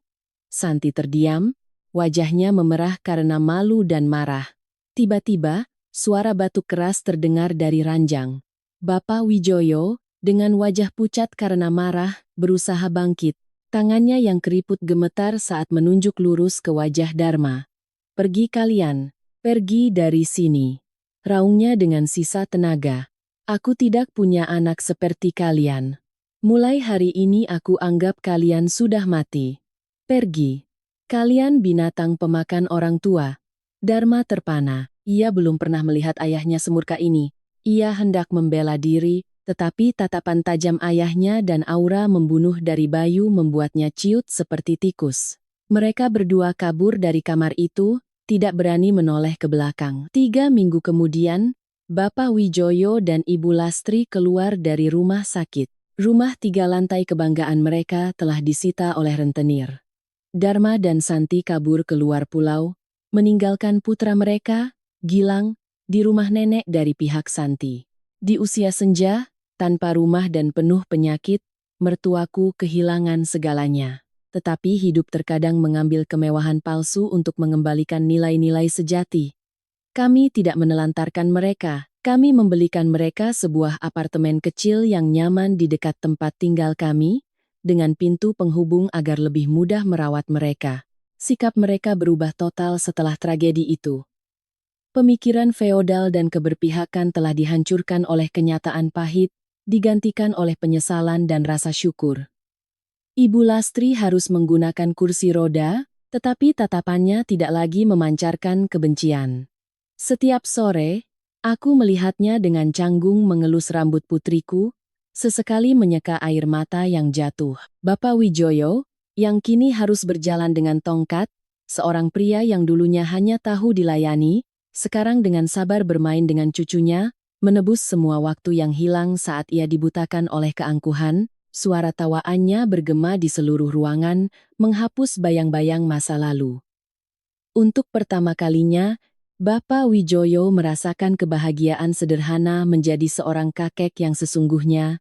Santi terdiam, wajahnya memerah karena malu dan marah. Tiba-tiba, suara batuk keras terdengar dari ranjang. Bapak Wijoyo, dengan wajah pucat karena marah, berusaha bangkit. Tangannya yang keriput gemetar saat menunjuk lurus ke wajah Dharma. Pergi kalian, pergi dari sini. raungnya dengan sisa tenaga. Aku tidak punya anak seperti kalian. Mulai hari ini aku anggap kalian sudah mati. Pergi. Kalian binatang pemakan orang tua. Dharma terpana. Ia belum pernah melihat ayahnya semurka ini. Ia hendak membela diri, tetapi tatapan tajam ayahnya dan aura membunuh dari Bayu membuatnya ciut seperti tikus. Mereka berdua kabur dari kamar itu, tidak berani menoleh ke belakang. 3 minggu kemudian, Bapak Wijoyo dan Ibu Lastri keluar dari rumah sakit. Rumah 3 lantai kebanggaan mereka telah disita oleh rentenir. Dharma dan Santi kabur keluar pulau, meninggalkan putra mereka, Gilang, di rumah nenek dari pihak Santi. Di usia senja, tanpa rumah dan penuh penyakit, mertuaku kehilangan segalanya. Tetapi hidup terkadang mengambil kemewahan palsu untuk mengembalikan nilai-nilai sejati. Kami tidak menelantarkan mereka, kami membelikan mereka sebuah apartemen kecil yang nyaman di dekat tempat tinggal kami, dengan pintu penghubung agar lebih mudah merawat mereka. Sikap mereka berubah total setelah tragedi itu. Pemikiran feodal dan keberpihakan telah dihancurkan oleh kenyataan pahit, digantikan oleh penyesalan dan rasa syukur. Ibu Lastri harus menggunakan kursi roda, tetapi tatapannya tidak lagi memancarkan kebencian. Setiap sore, aku melihatnya dengan canggung mengelus rambut putriku, sesekali menyeka air mata yang jatuh. Bapak Wijoyo, yang kini harus berjalan dengan tongkat, seorang pria yang dulunya hanya tahu dilayani, sekarang dengan sabar bermain dengan cucunya, menebus semua waktu yang hilang saat ia dibutakan oleh keangkuhan, suara tawaannya bergema di seluruh ruangan, menghapus bayang-bayang masa lalu. Untuk pertama kalinya, Bapak Wijoyo merasakan kebahagiaan sederhana menjadi seorang kakek yang sesungguhnya.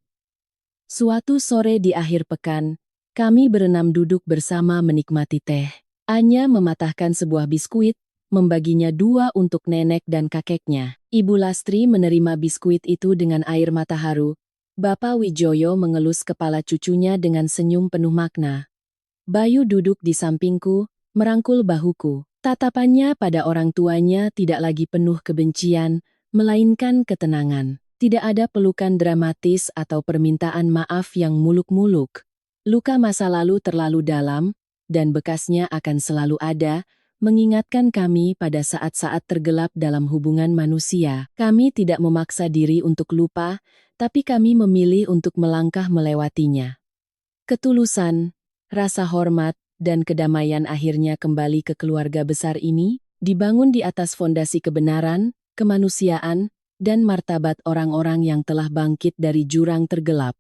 Suatu sore di akhir pekan, kami berenam duduk bersama menikmati teh. Anya mematahkan sebuah biskuit, membaginya 2 untuk nenek dan kakeknya. Ibu Lastri menerima biskuit itu dengan air mata haru. Bapak Wijoyo mengelus kepala cucunya dengan senyum penuh makna. Bayu duduk di sampingku, merangkul bahuku. Tatapannya pada orang tuanya tidak lagi penuh kebencian, melainkan ketenangan. Tidak ada pelukan dramatis atau permintaan maaf yang muluk-muluk. Luka masa lalu terlalu dalam, dan bekasnya akan selalu ada, mengingatkan kami pada saat-saat tergelap dalam hubungan manusia. Kami tidak memaksa diri untuk lupa, tapi kami memilih untuk melangkah melewatinya. Ketulusan, rasa hormat, dan kedamaian akhirnya kembali ke keluarga besar ini, dibangun di atas fondasi kebenaran, kemanusiaan, dan martabat orang-orang yang telah bangkit dari jurang tergelap.